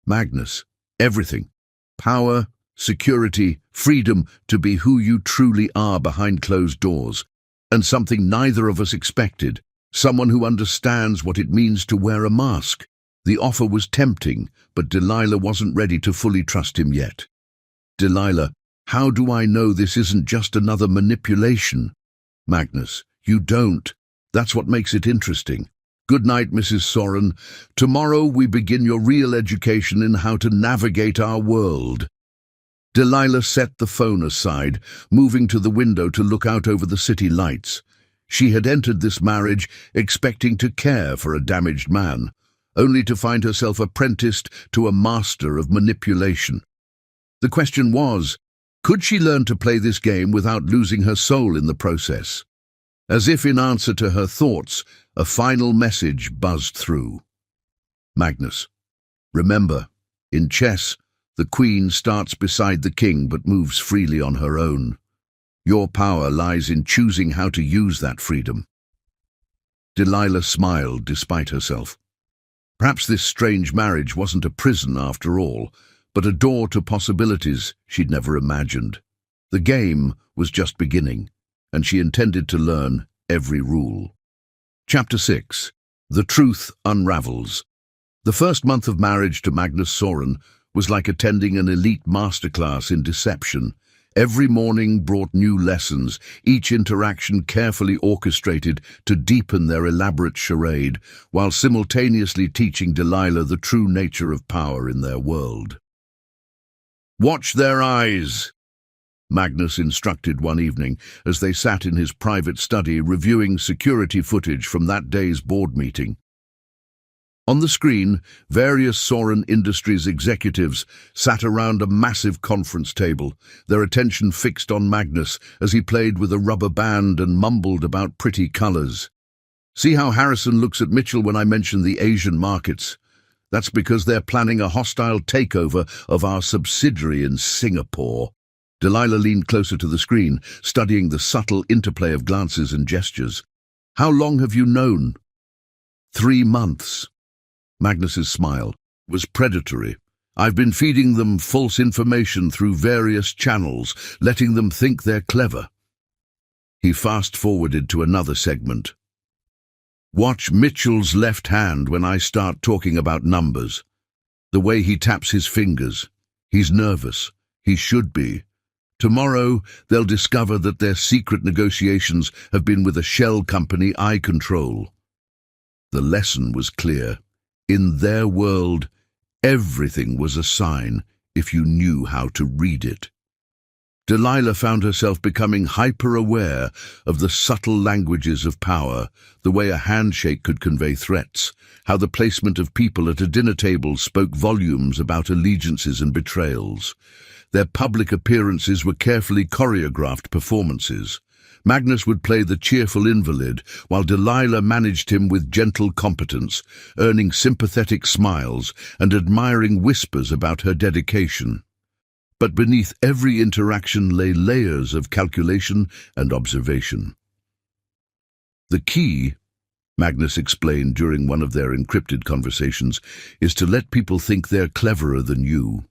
Magnus, everything. Power, security, freedom to be who you truly are behind closed doors, and something neither of us expected. Someone who understands what it means to wear a mask. The offer was tempting, but Delilah wasn't ready to fully trust him yet. Delilah, how do I know this isn't just another manipulation? Magnus, you don't. That's what makes it interesting. Good night, Mrs. Soren. Tomorrow we begin your real education in how to navigate our world. Delilah set the phone aside, moving to the window to look out over the city lights. She had entered this marriage expecting to care for a damaged man, only to find herself apprenticed to a master of manipulation. The question was, could she learn to play this game without losing her soul in the process? As if in answer to her thoughts, a final message buzzed through. Magnus, remember, in chess, the queen starts beside the king but moves freely on her own. Your power lies in choosing how to use that freedom. Delilah smiled despite herself. Perhaps this strange marriage wasn't a prison after all, but a door to possibilities she'd never imagined. The game was just beginning, and she intended to learn every rule. Chapter 6. The Truth Unravels. The first month of marriage to Magnus Soren was like attending an elite masterclass in deception. Every morning brought new lessons, each interaction carefully orchestrated to deepen their elaborate charade, while simultaneously teaching Delilah the true nature of power in their world. "Watch their eyes," Magnus instructed one evening as they sat in his private study reviewing security footage from that day's board meeting. On the screen, various Soren Industries executives sat around a massive conference table, their attention fixed on Magnus as he played with a rubber band and mumbled about pretty colors. "See how Harrison looks at Mitchell when I mention the Asian markets? That's because they're planning a hostile takeover of our subsidiary in Singapore." Delilah leaned closer to the screen, studying the subtle interplay of glances and gestures. "How long have you known?" 3 months. Magnus's smile was predatory. "I've been feeding them false information through various channels, letting them think they're clever." He fast-forwarded to another segment. "Watch Mitchell's left hand when I start talking about numbers. The way he taps his fingers. He's nervous. He should be. Tomorrow, they'll discover that their secret negotiations have been with a shell company I control." The lesson was clear. In their world, everything was a sign if you knew how to read it. Delilah found herself becoming hyper-aware of the subtle languages of power, the way a handshake could convey threats, how the placement of people at a dinner table spoke volumes about allegiances and betrayals. Their public appearances were carefully choreographed performances. Magnus would play the cheerful invalid, while Delilah managed him with gentle competence, earning sympathetic smiles and admiring whispers about her dedication. But beneath every interaction lay layers of calculation and observation. "The key," Magnus explained during one of their encrypted conversations, "is to let people think they're cleverer than you.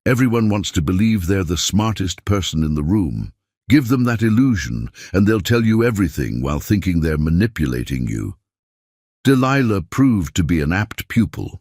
Everyone wants to believe they're the smartest person in the room. Give them that illusion, and they'll tell you everything while thinking they're manipulating you." Delilah proved to be an apt pupil.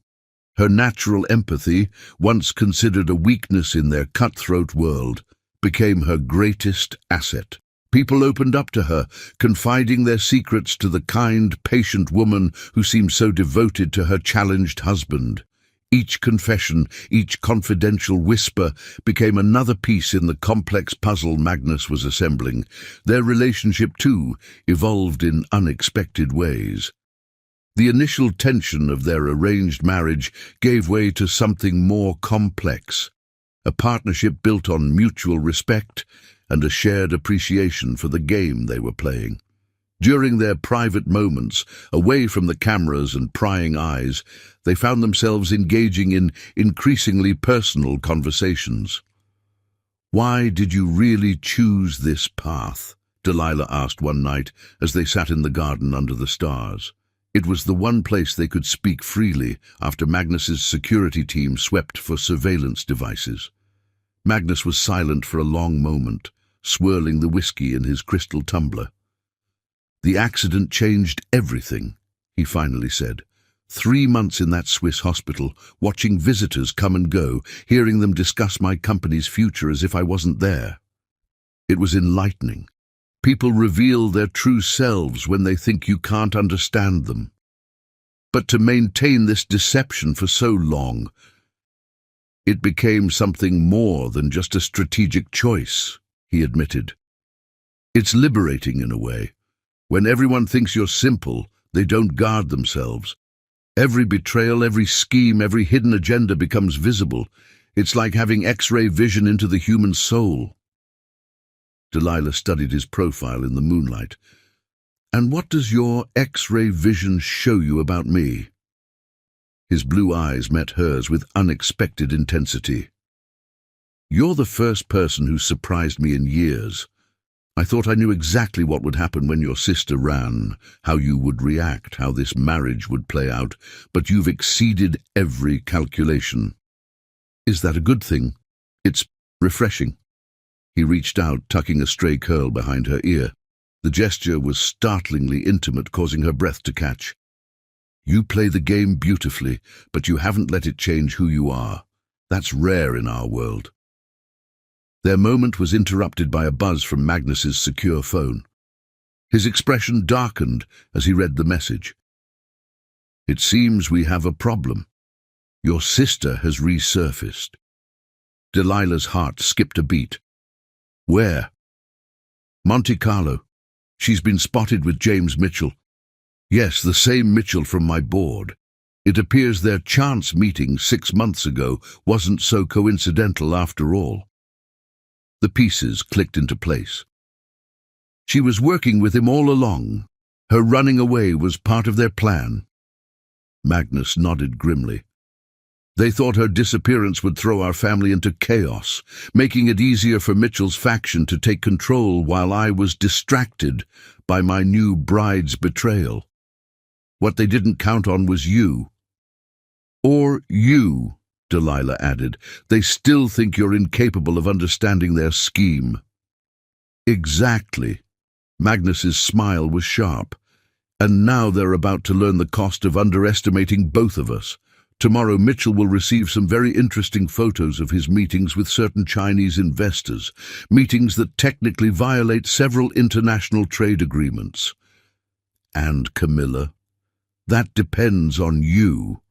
Her natural empathy, once considered a weakness in their cutthroat world, became her greatest asset. People opened up to her, confiding their secrets to the kind, patient woman who seemed so devoted to her challenged husband. Each confession, each confidential whisper became another piece in the complex puzzle Magnus was assembling. Their relationship, too, evolved in unexpected ways. The initial tension of their arranged marriage gave way to something more complex, a partnership built on mutual respect and a shared appreciation for the game they were playing. During their private moments, away from the cameras and prying eyes, they found themselves engaging in increasingly personal conversations. "Why did you really choose this path?" Delilah asked one night as they sat in the garden under the stars. It was the one place they could speak freely after Magnus's security team swept for surveillance devices. Magnus was silent for a long moment, swirling the whiskey in his crystal tumbler. "The accident changed everything," he finally said. 3 months in that Swiss hospital, watching visitors come and go, hearing them discuss my company's future as if I wasn't there. It was enlightening. People reveal their true selves when they think you can't understand them. But to maintain this deception for so long, it became something more than just a strategic choice, he admitted. "It's liberating in a way. When everyone thinks you're simple, they don't guard themselves. Every betrayal, every scheme, every hidden agenda becomes visible. It's like having X-ray vision into the human soul. Delilah studied his profile in the moonlight. And what does your X-ray vision show you about me? His blue eyes met hers with unexpected intensity. You're the first person who surprised me in years. I thought I knew exactly what would happen when your sister ran, how you would react, how this marriage would play out, but you've exceeded every calculation. Is that a good thing? It's refreshing. He reached out, tucking a stray curl behind her ear. The gesture was startlingly intimate, causing her breath to catch. You play the game beautifully, but you haven't let it change who you are. That's rare in our world. Their moment was interrupted by a buzz from Magnus's secure phone. His expression darkened as he read the message. It seems we have a problem. Your sister has resurfaced. Delilah's heart skipped a beat. Where? Monte Carlo. She's been spotted with James Mitchell. Yes, the same Mitchell from my board. It appears their chance meeting 6 months ago wasn't so coincidental after all. The pieces clicked into place. She was working with him all along. Her running away was part of their plan. Magnus nodded grimly. They thought her disappearance would throw our family into chaos, making it easier for Mitchell's faction to take control while I was distracted by my new bride's betrayal. What they didn't count on was you. Or you, Delilah added. They still think you're incapable of understanding their scheme. Exactly. Magnus's smile was sharp. And now they're about to learn the cost of underestimating both of us. Tomorrow Mitchell will receive some very interesting photos of his meetings with certain Chinese investors, meetings that technically violate several international trade agreements. And Camilla, that depends on you.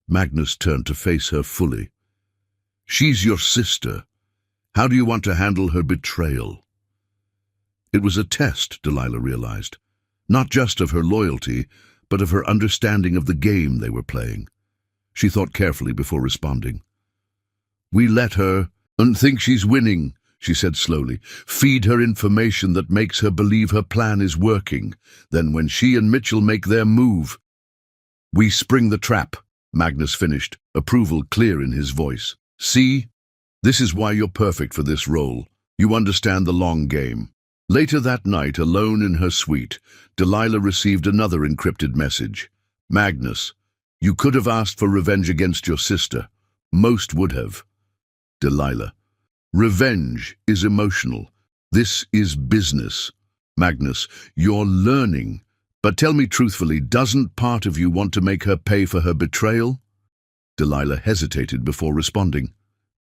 Magnus turned to face her fully. She's your sister. How do you want to handle her betrayal? It was a test, Delilah realized, not just of her loyalty, but of her understanding of the game they were playing. She thought carefully before responding. We let her and think she's winning, she said slowly. Feed her information that makes her believe her plan is working. Then when she and Mitchell make their move, we spring the trap, Magnus finished, approval clear in his voice. See? This is why you're perfect for this role. You understand the long game. Later that night, alone in her suite, Delilah received another encrypted message. Magnus, you could have asked for revenge against your sister. Most would have. Delilah, revenge is emotional. This is business. Magnus, you're learning. But tell me truthfully, doesn't part of you want to make her pay for her betrayal? Delilah hesitated before responding.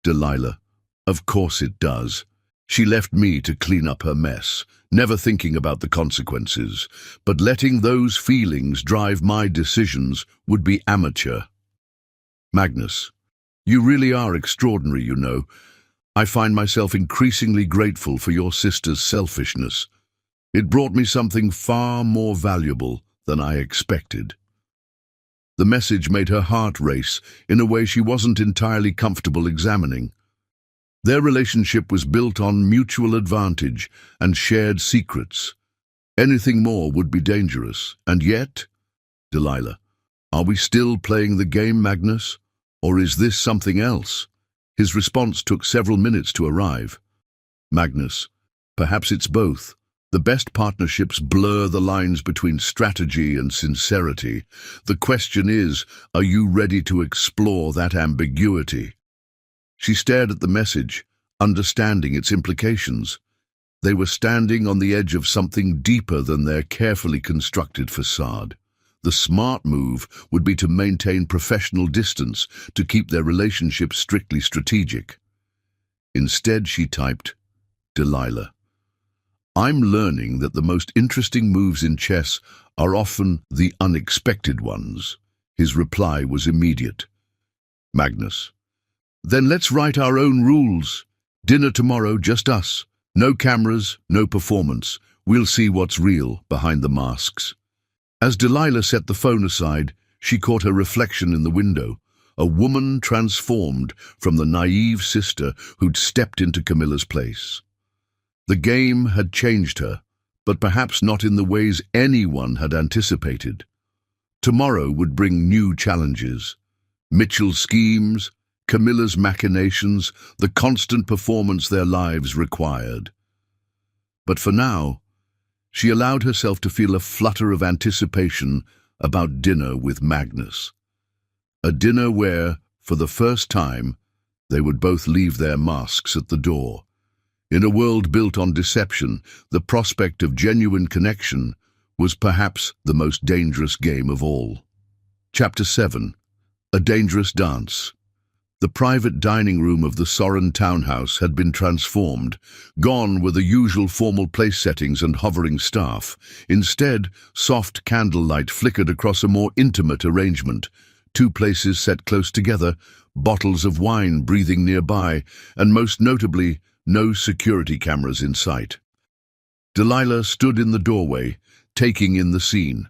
Delilah, of course it does. She left me to clean up her mess, never thinking about the consequences, but letting those feelings drive my decisions would be amateur. Magnus, you really are extraordinary, you know. I find myself increasingly grateful for your sister's selfishness. It brought me something far more valuable than I expected. The message made her heart race in a way she wasn't entirely comfortable examining. Their relationship was built on mutual advantage and shared secrets. Anything more would be dangerous. And yet, Delilah, are we still playing the game, Magnus? Or is this something else? His response took several minutes to arrive. Magnus, perhaps it's both. The best partnerships blur the lines between strategy and sincerity. The question is, are you ready to explore that ambiguity? She stared at the message, understanding its implications. They were standing on the edge of something deeper than their carefully constructed facade. The smart move would be to maintain professional distance, to keep their relationship strictly strategic. Instead, she typed, Delilah, I'm learning that the most interesting moves in chess are often the unexpected ones. His reply was immediate. Magnus, then let's write our own rules. Dinner tomorrow, just us. No cameras, no performance. We'll see what's real behind the masks. As Delilah set the phone aside, she caught her reflection in the window, a woman transformed from the naive sister who'd stepped into Camilla's place. The game had changed her, but perhaps not in the ways anyone had anticipated. Tomorrow would bring new challenges. Mitchell's schemes, Camilla's machinations, the constant performance their lives required. But for now, she allowed herself to feel a flutter of anticipation about dinner with Magnus. A dinner where, for the first time, they would both leave their masks at the door. In a world built on deception, the prospect of genuine connection was perhaps the most dangerous game of all. Chapter 7. A Dangerous Dance. The private dining room of the Soren townhouse had been transformed. Gone were the usual formal place settings and hovering staff. Instead, soft candlelight flickered across a more intimate arrangement. Two places set close together, bottles of wine breathing nearby, and most notably, no security cameras in sight. Delilah stood in the doorway, taking in the scene.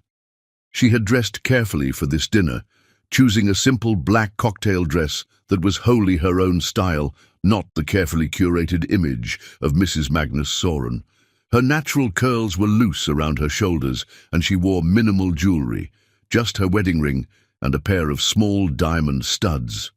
She had dressed carefully for this dinner, choosing a simple black cocktail dress that was wholly her own style, not the carefully curated image of Mrs. Magnus Soren. Her natural curls were loose around her shoulders, and she wore minimal jewelry, just her wedding ring and a pair of small diamond studs.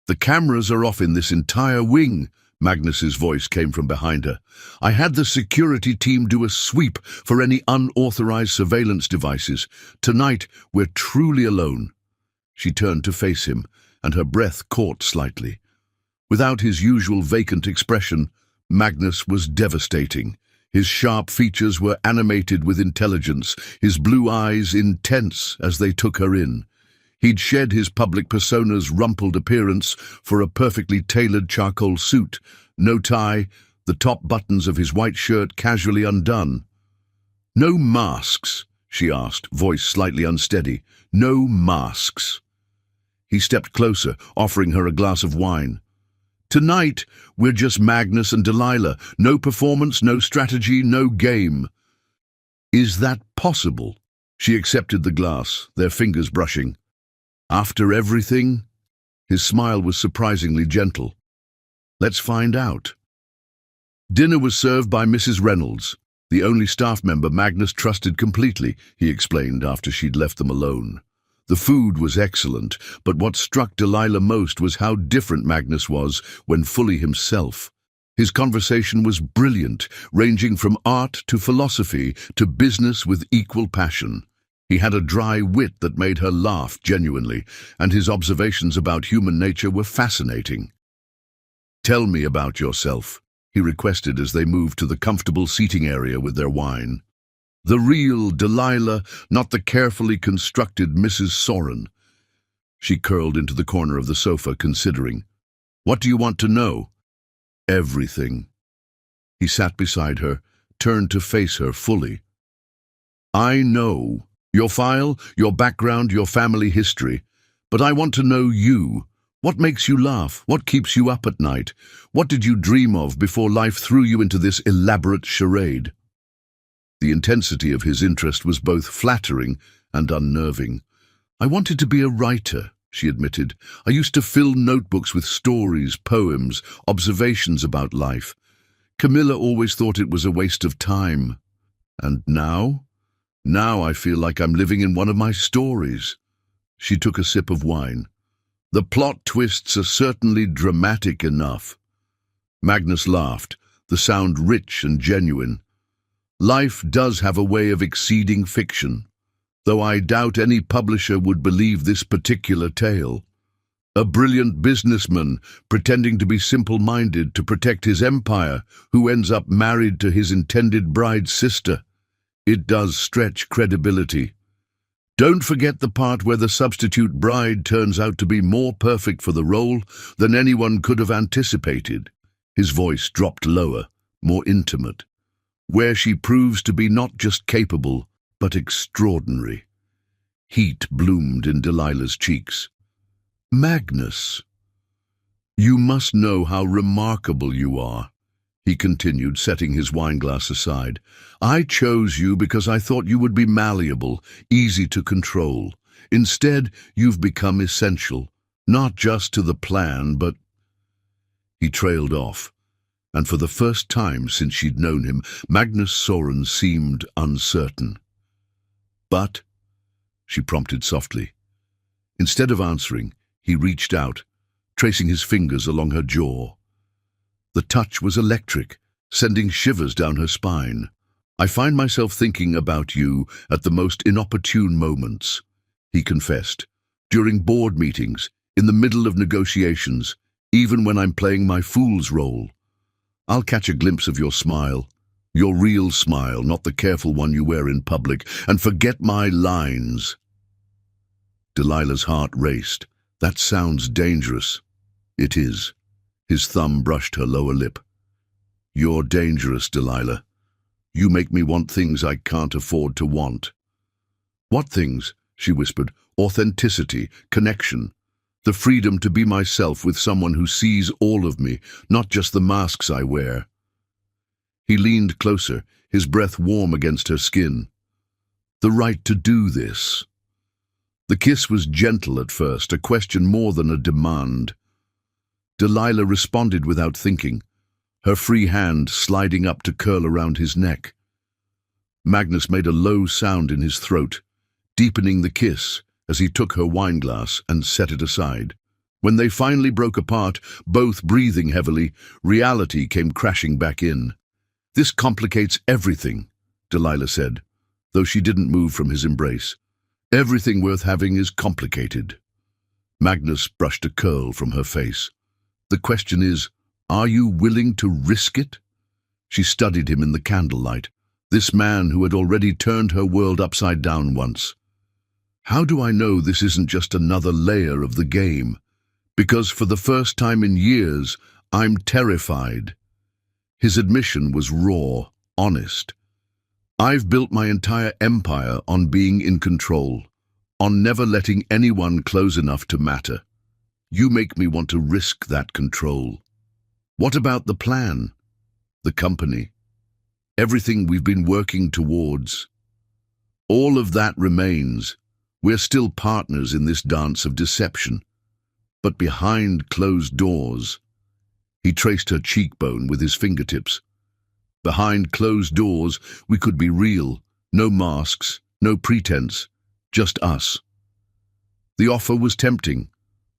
"The cameras are off in this entire wing," Magnus's voice came from behind her. "I had the security team do a sweep for any unauthorized surveillance devices. Tonight, we're truly alone." She turned to face him, and her breath caught slightly. Without his usual vacant expression, Magnus was devastating. His sharp features were animated with intelligence, his blue eyes intense as they took her in. He'd shed his public persona's rumpled appearance for a perfectly tailored charcoal suit, no tie, the top buttons of his white shirt casually undone. "No masks?" she asked, voice slightly unsteady. "No masks." He stepped closer, offering her a glass of wine. "Tonight, we're just Magnus and Delilah. No performance, no strategy, no game." "Is that possible?" She accepted the glass, their fingers brushing. "After everything?" His smile was surprisingly gentle. "Let's find out." Dinner was served by Mrs. Reynolds, the only staff member Magnus trusted completely, he explained after she'd left them alone. The food was excellent, but what struck Delilah most was how different Magnus was when fully himself. His conversation was brilliant, ranging from art to philosophy to business with equal passion. He had a dry wit that made her laugh genuinely, and his observations about human nature were fascinating. "Tell me about yourself," he requested as they moved to the comfortable seating area with their wine. The real Delilah, not the carefully constructed Mrs. Soren. She curled into the corner of the sofa, considering. "What do you want to know?" "Everything." He sat beside her, turned to face her fully. "I know. Your file, your background, your family history. But I want to know you. What makes you laugh? What keeps you up at night? What did you dream of before life threw you into this elaborate charade?" The intensity of his interest was both flattering and unnerving. "I wanted to be a writer," she admitted. "I used to fill notebooks with stories, poems, observations about life. Camilla always thought it was a waste of time. And now? Now I feel like I'm living in one of my stories." She took a sip of wine. "The plot twists are certainly dramatic enough." Magnus laughed, the sound rich and genuine. "Life does have a way of exceeding fiction, though I doubt any publisher would believe this particular tale. A brilliant businessman pretending to be simple-minded to protect his empire, who ends up married to his intended bride's sister. It does stretch credibility. Don't forget the part where the substitute bride turns out to be more perfect for the role than anyone could have anticipated." His voice dropped lower, more intimate. "Where she proves to be not just capable, but extraordinary." Heat bloomed in Delilah's cheeks. "Magnus, you must know how remarkable you are. he continued, setting his wineglass aside. I chose you because I thought you would be malleable, easy to control. Instead, you've become essential, not just to the plan, but... He trailed off, and for the first time since she'd known him, Magnus Soren seemed uncertain. But, she prompted softly. Instead of answering, he reached out, tracing his fingers along her jaw. The touch was electric, sending shivers down her spine. I find myself thinking about you at the most inopportune moments, he confessed, during board meetings, in the middle of negotiations, even when I'm playing my fool's role. I'll catch a glimpse of your smile, your real smile, not the careful one you wear in public, and forget my lines. Delilah's heart raced. That sounds dangerous. It is. His thumb brushed her lower lip. You're dangerous, Delilah. You make me want things I can't afford to want. What things? She whispered. Authenticity, connection, the freedom to be myself with someone who sees all of me, not just the masks I wear. He leaned closer, his breath warm against her skin. The right to do this. The kiss was gentle at first, a question more than a demand. Delilah responded without thinking, her free hand sliding up to curl around his neck. Magnus made a low sound in his throat, deepening the kiss as he took her wineglass and set it aside. When they finally broke apart, both breathing heavily, reality came crashing back in. This complicates everything, Delilah said, though she didn't move from his embrace. Everything worth having is complicated. Magnus brushed a curl from her face. The question is, are you willing to risk it? She studied him in the candlelight, this man who had already turned her world upside down once. How do I know this isn't just another layer of the game? Because for the first time in years, I'm terrified. His admission was raw, honest. I've built my entire empire on being in control, on never letting anyone close enough to matter. You make me want to risk that control. What about the plan? The company? Everything we've been working towards? All of that remains. We're still partners in this dance of deception. But behind closed doors, he traced her cheekbone with his fingertips. Behind closed doors, we could be real, no masks, no pretense, just us. The offer was tempting,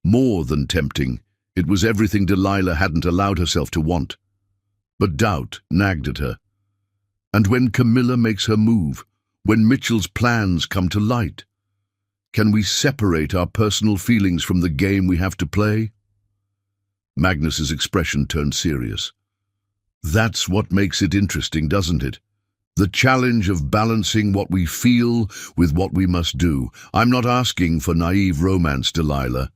more than tempting. It was everything Delilah hadn't allowed herself to want. But doubt nagged at her. And when Camilla makes her move, when Mitchell's plans come to light, can we separate our personal feelings from the game we have to play? Magnus's expression turned serious. That's what makes it interesting, doesn't it? The challenge of balancing what we feel with what we must do. I'm not asking for naive romance, Delilah.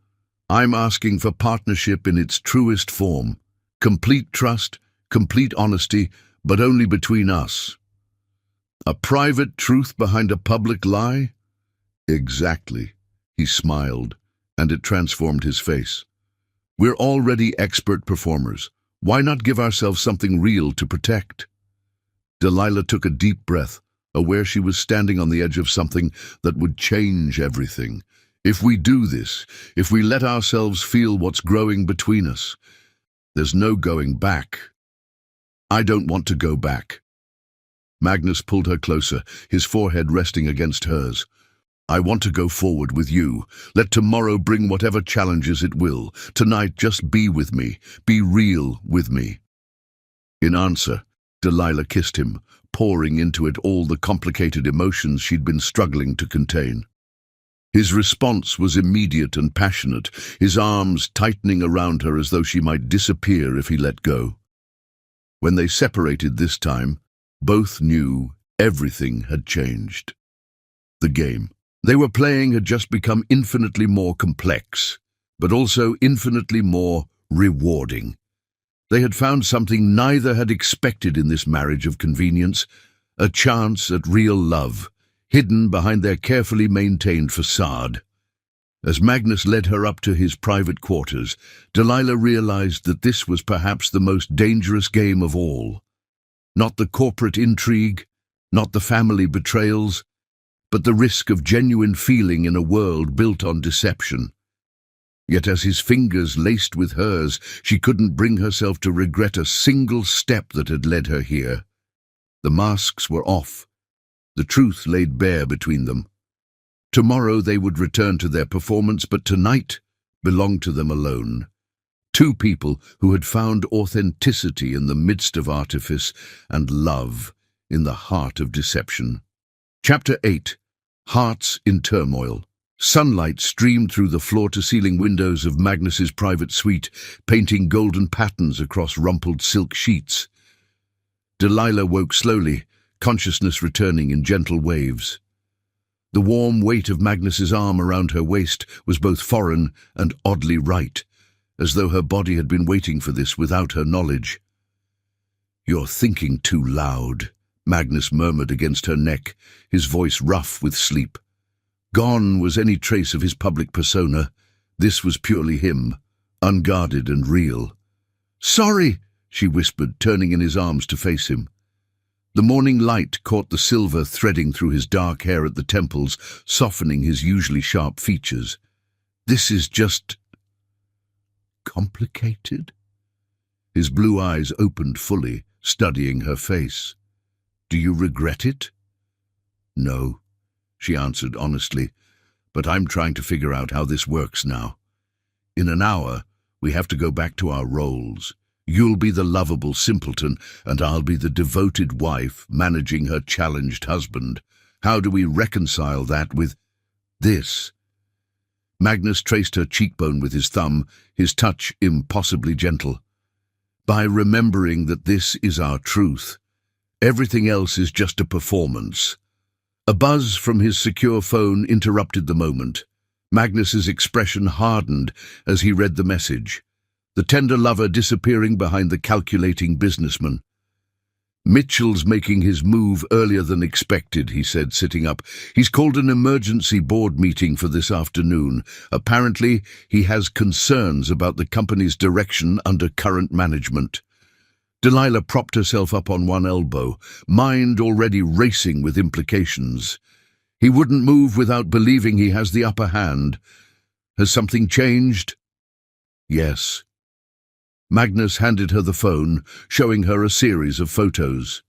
I'm asking for partnership in its truest form. Complete trust, complete honesty, but only between us. A private truth behind a public lie? Exactly. He smiled, and it transformed his face. We're already expert performers. Why not give ourselves something real to protect? Delilah took a deep breath, aware she was standing on the edge of something that would change everything. If we do this, if we let ourselves feel what's growing between us, there's no going back. I don't want to go back. Magnus pulled her closer, his forehead resting against hers. I want to go forward with you. Let tomorrow bring whatever challenges it will. Tonight, just be with me. Be real with me. In answer, Delilah kissed him, pouring into it all the complicated emotions she'd been struggling to contain. His response was immediate and passionate, his arms tightening around her as though she might disappear if he let go. When they separated this time, both knew everything had changed. The game they were playing had just become infinitely more complex, but also infinitely more rewarding. They had found something neither had expected in this marriage of convenience, a chance at real love, hidden behind their carefully maintained facade. As Magnus led her up to his private quarters, Delilah realized that this was perhaps the most dangerous game of all. Not the corporate intrigue, not the family betrayals, but the risk of genuine feeling in a world built on deception. Yet as his fingers laced with hers, she couldn't bring herself to regret a single step that had led her here. The masks were off, the truth laid bare between them. Tomorrow they would return to their performance, but tonight belonged to them alone. Two people who had found authenticity in the midst of artifice and love in the heart of deception. Chapter 8. Hearts in Turmoil. Sunlight streamed through the floor-to-ceiling windows of Magnus's private suite, painting golden patterns across rumpled silk sheets. Delilah woke slowly, consciousness returning in gentle waves. The warm weight of Magnus's arm around her waist was both foreign and oddly right, as though her body had been waiting for this without her knowledge. "You're thinking too loud," Magnus murmured against her neck, his voice rough with sleep. Gone was any trace of his public persona. This was purely him, unguarded and real. "Sorry," she whispered, turning in his arms to face him. The morning light caught the silver threading through his dark hair at the temples, softening his usually sharp features. "This is just complicated?" His blue eyes opened fully, studying her face. "Do you regret it?" "No," she answered honestly, "but I'm trying to figure out how this works now. In an hour, we have to go back to our roles. You'll be the lovable simpleton, and I'll be the devoted wife managing her challenged husband. How do we reconcile that with this?" Magnus traced her cheekbone with his thumb, his touch impossibly gentle. "By remembering that this is our truth. Everything else is just a performance." A buzz from his secure phone interrupted the moment. Magnus's expression hardened as he read the message. The tender lover disappearing behind the calculating businessman. "Mitchell's making his move earlier than expected," he said, sitting up. "He's called an emergency board meeting for this afternoon. Apparently, he has concerns about the company's direction under current management." Delilah propped herself up on one elbow, mind already racing with implications. He wouldn't move without believing he has the upper hand. Has something changed? Yes. Magnus handed her the phone, showing her a series of photos.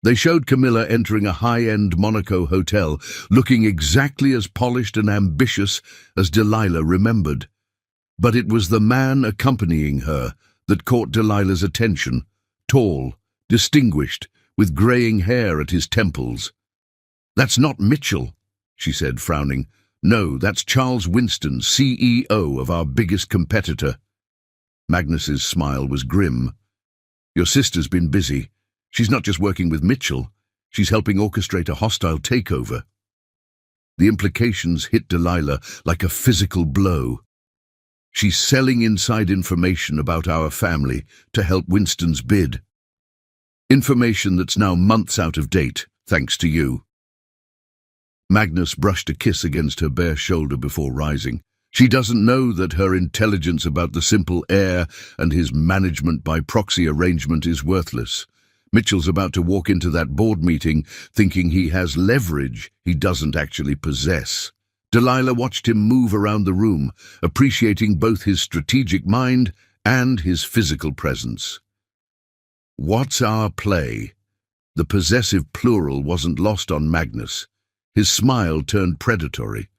They showed Camilla entering a high-end Monaco hotel, looking exactly as polished and ambitious as Delilah remembered. But it was the man accompanying her that caught Delilah's attention, tall, distinguished, with greying hair at his temples. "That's not Mitchell," she said, frowning. "No, that's Charles Winston, CEO of our biggest competitor." Magnus's smile was grim. "Your sister's been busy. She's not just working with Mitchell. She's helping orchestrate a hostile takeover." The implications hit Delilah like a physical blow. "She's selling inside information about our family to help Winston's bid. Information that's now months out of date, thanks to you." Magnus brushed a kiss against her bare shoulder before rising. She doesn't know that her intelligence about the simple heir and his management by proxy arrangement is worthless. Mitchell's about to walk into that board meeting thinking he has leverage he doesn't actually possess. Delilah watched him move around the room, appreciating both his strategic mind and his physical presence. "What's our play?" The possessive plural wasn't lost on Magnus. His smile turned predatory.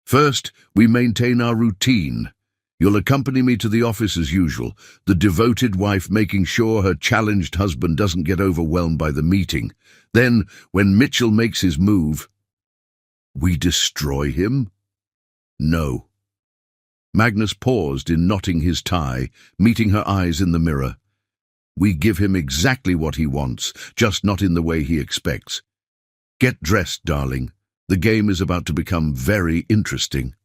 "First, we maintain our routine. You'll accompany me to the office as usual, the devoted wife making sure her challenged husband doesn't get overwhelmed by the meeting. Then, when Mitchell makes his move, we destroy him?" "No." Magnus paused in knotting his tie, meeting her eyes in the mirror. "We give him exactly what he wants, just not in the way he expects. Get dressed, darling. The game is about to become very interesting."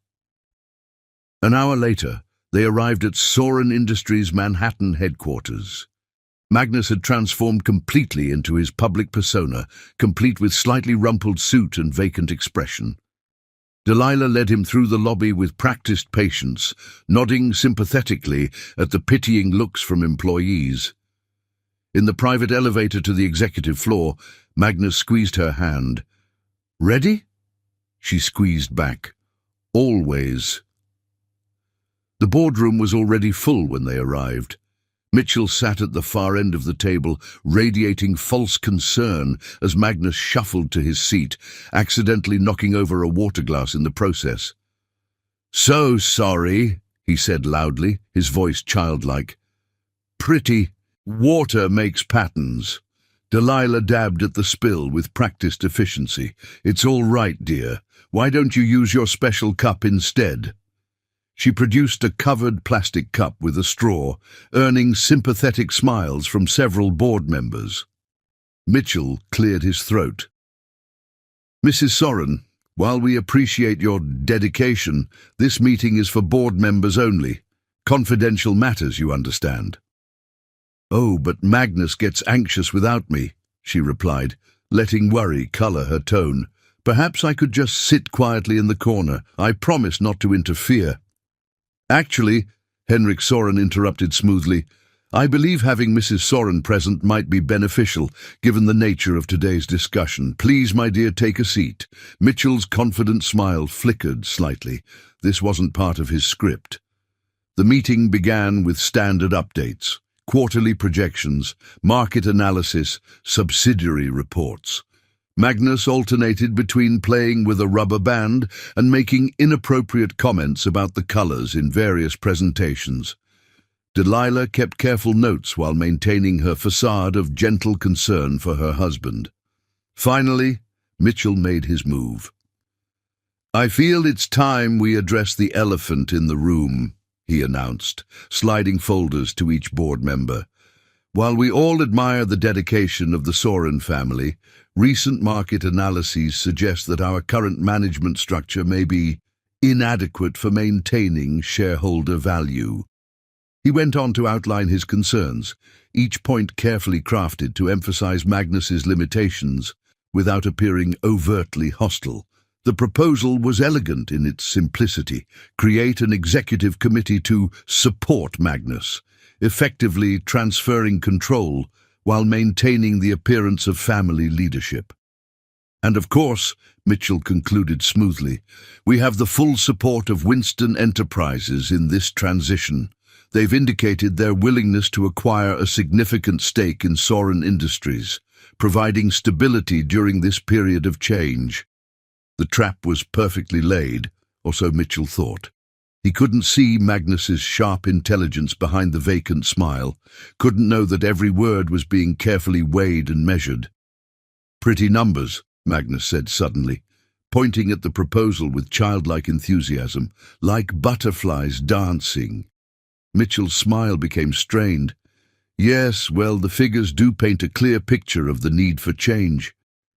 An hour later, they arrived at Soren Industries' Manhattan headquarters. Magnus had transformed completely into his public persona, complete with slightly rumpled suit and vacant expression. Delilah led him through the lobby with practiced patience, nodding sympathetically at the pitying looks from employees. In the private elevator to the executive floor, Magnus squeezed her hand. "Ready?" She squeezed back. "Always." The boardroom was already full when they arrived. Mitchell sat at the far end of the table, radiating false concern as Magnus shuffled to his seat, accidentally knocking over a water glass in the process. "So sorry," he said loudly, his voice childlike. "Pretty. Water makes patterns." Delilah dabbed at the spill with practiced efficiency. "It's all right, dear. Why don't you use your special cup instead?" She produced a covered plastic cup with a straw, earning sympathetic smiles from several board members. Mitchell cleared his throat. "Mrs. Soren, while we appreciate your dedication, this meeting is for board members only. Confidential matters, you understand." "Oh, but Magnus gets anxious without me," she replied, letting worry colour her tone. "Perhaps I could just sit quietly in the corner. I promise not to interfere." "Actually," Henrik Soren interrupted smoothly, "I believe having Mrs. Soren present might be beneficial, given the nature of today's discussion. Please, my dear, take a seat." Mitchell's confident smile flickered slightly. This wasn't part of his script. The meeting began with standard updates, quarterly projections, market analysis, subsidiary reports. Magnus alternated between playing with a rubber band and making inappropriate comments about the colours in various presentations. Delilah kept careful notes while maintaining her facade of gentle concern for her husband. Finally, Mitchell made his move. "I feel it's time we address the elephant in the room," he announced, sliding folders to each board member. "While we all admire the dedication of the Soren family, recent market analyses suggest that our current management structure may be inadequate for maintaining shareholder value." He went on to outline his concerns, each point carefully crafted to emphasize Magnus's limitations without appearing overtly hostile. The proposal was elegant in its simplicity: create an executive committee to support Magnus, effectively transferring control while maintaining the appearance of family leadership. "And of course," Mitchell concluded smoothly, "we have the full support of Winston Enterprises in this transition. They've indicated their willingness to acquire a significant stake in Soren Industries, providing stability during this period of change." The trap was perfectly laid, or so Mitchell thought. He couldn't see Magnus's sharp intelligence behind the vacant smile, couldn't know that every word was being carefully weighed and measured. "Pretty numbers," Magnus said suddenly, pointing at the proposal with childlike enthusiasm, "like butterflies dancing." Mitchell's smile became strained. "Yes, well, the figures do paint a clear picture of the need for change."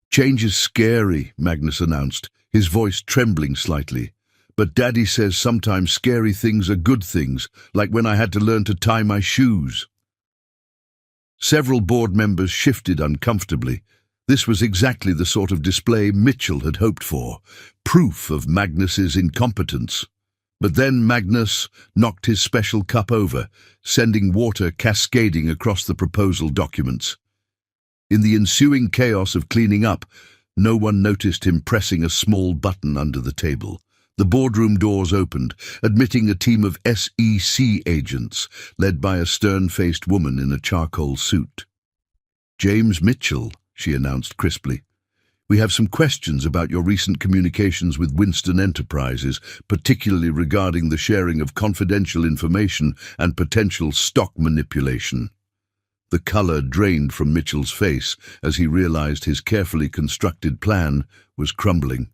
"Change is scary," Magnus announced, his voice trembling slightly. "But Daddy says sometimes scary things are good things, like when I had to learn to tie my shoes." Several board members shifted uncomfortably. This was exactly the sort of display Mitchell had hoped for, proof of Magnus's incompetence. But then Magnus knocked his special cup over, sending water cascading across the proposal documents. In the ensuing chaos of cleaning up, no one noticed him pressing a small button under the table. The boardroom doors opened, admitting a team of SEC agents, led by a stern-faced woman in a charcoal suit. "James Mitchell," she announced crisply. "We have some questions about your recent communications with Winston Enterprises, particularly regarding the sharing of confidential information and potential stock manipulation." The colour drained from Mitchell's face as he realized his carefully constructed plan was crumbling.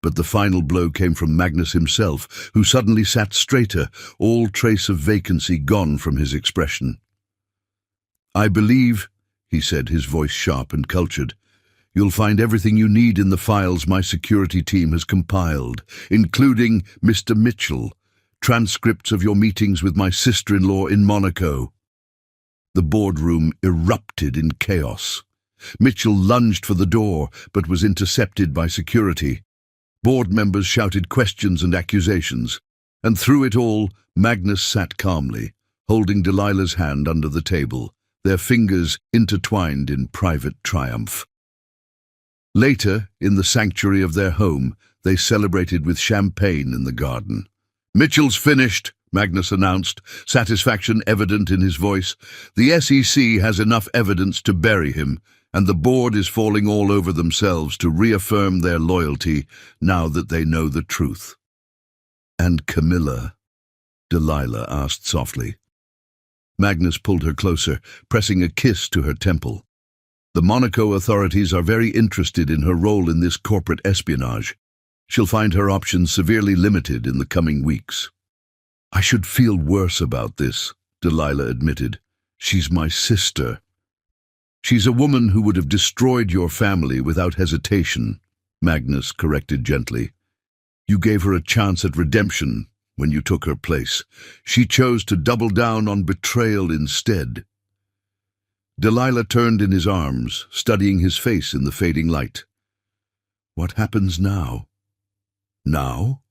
But the final blow came from Magnus himself, who suddenly sat straighter, all trace of vacancy gone from his expression. "I believe," he said, his voice sharp and cultured, "you'll find everything you need in the files my security team has compiled, including, Mr. Mitchell, transcripts of your meetings with my sister-in-law in Monaco." The boardroom erupted in chaos. Mitchell lunged for the door, but was intercepted by security. Board members shouted questions and accusations, and through it all, Magnus sat calmly, holding Delilah's hand under the table, their fingers intertwined in private triumph. Later, in the sanctuary of their home, they celebrated with champagne in the garden. "Mitchell's finished," Magnus announced, satisfaction evident in his voice. "The SEC has enough evidence to bury him, and the board is falling all over themselves to reaffirm their loyalty now that they know the truth." "And Camilla?" Delilah asked softly. Magnus pulled her closer, pressing a kiss to her temple. "The Monaco authorities are very interested in her role in this corporate espionage. She'll find her options severely limited in the coming weeks." "I should feel worse about this," Delilah admitted. "She's my sister." "She's a woman who would have destroyed your family without hesitation," Magnus corrected gently. "You gave her a chance at redemption when you took her place. She chose to double down on betrayal instead." Delilah turned in his arms, studying his face in the fading light. "What happens now?" "Now?"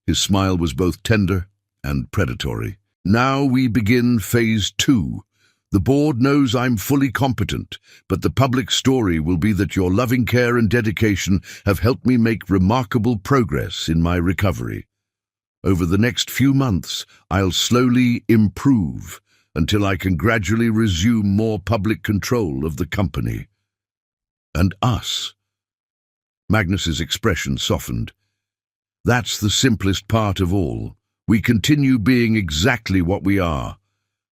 His smile was both tender and predatory. "Now we begin phase 2. The board knows I'm fully competent, but the public story will be that your loving care and dedication have helped me make remarkable progress in my recovery. Over the next few months, I'll slowly improve until I can gradually resume more public control of the company. And us." Magnus's expression softened. "That's the simplest part of all. We continue being exactly what we are,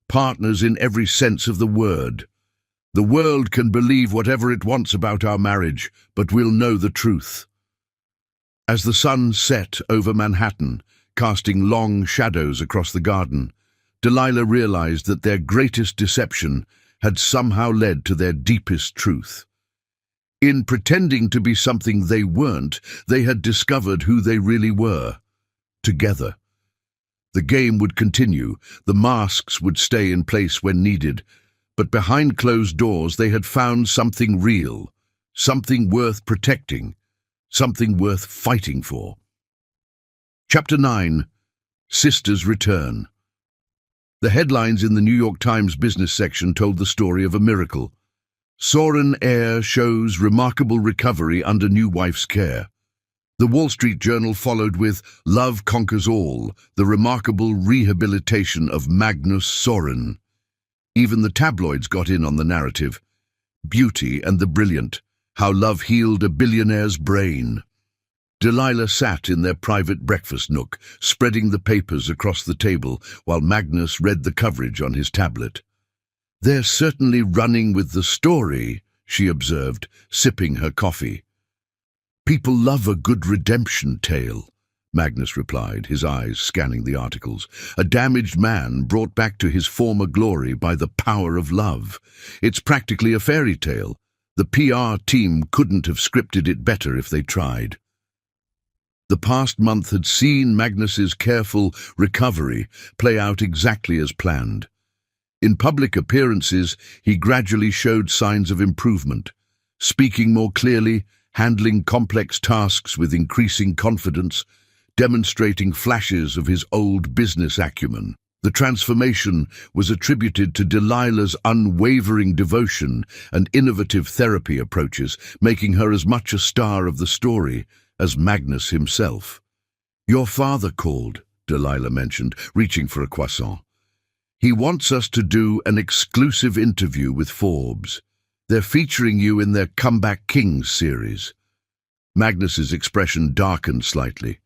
partners in every sense of the word. The world can believe whatever it wants about our marriage, but we'll know the truth." As the sun set over Manhattan, casting long shadows across the garden, Delilah realized that their greatest deception had somehow led to their deepest truth. In pretending to be something they weren't, they had discovered who they really were, together. The game would continue, the masks would stay in place when needed, but behind closed doors they had found something real, something worth protecting, something worth fighting for. Chapter 9. Sisters Return. The headlines in the New York Times business section told the story of a miracle. Soren heir shows remarkable recovery under new wife's care. The Wall Street Journal followed with "Love Conquers All, the remarkable rehabilitation of Magnus Soren." Even the tabloids got in on the narrative. Beauty and the Brilliant, how love healed a billionaire's brain. Delilah sat in their private breakfast nook, spreading the papers across the table while Magnus read the coverage on his tablet. "They're certainly running with the story," she observed, sipping her coffee. "People love a good redemption tale," Magnus replied, his eyes scanning the articles. "A damaged man brought back to his former glory by the power of love. It's practically a fairy tale. The PR team couldn't have scripted it better if they tried." The past month had seen Magnus's careful recovery play out exactly as planned. In public appearances, he gradually showed signs of improvement, speaking more clearly, handling complex tasks with increasing confidence, demonstrating flashes of his old business acumen. The transformation was attributed to Delilah's unwavering devotion and innovative therapy approaches, making her as much a star of the story as Magnus himself. "Your father called," Delilah mentioned, reaching for a croissant. "He wants us to do an exclusive interview with Forbes. They're featuring you in their Comeback Kings series." Magnus's expression darkened slightly.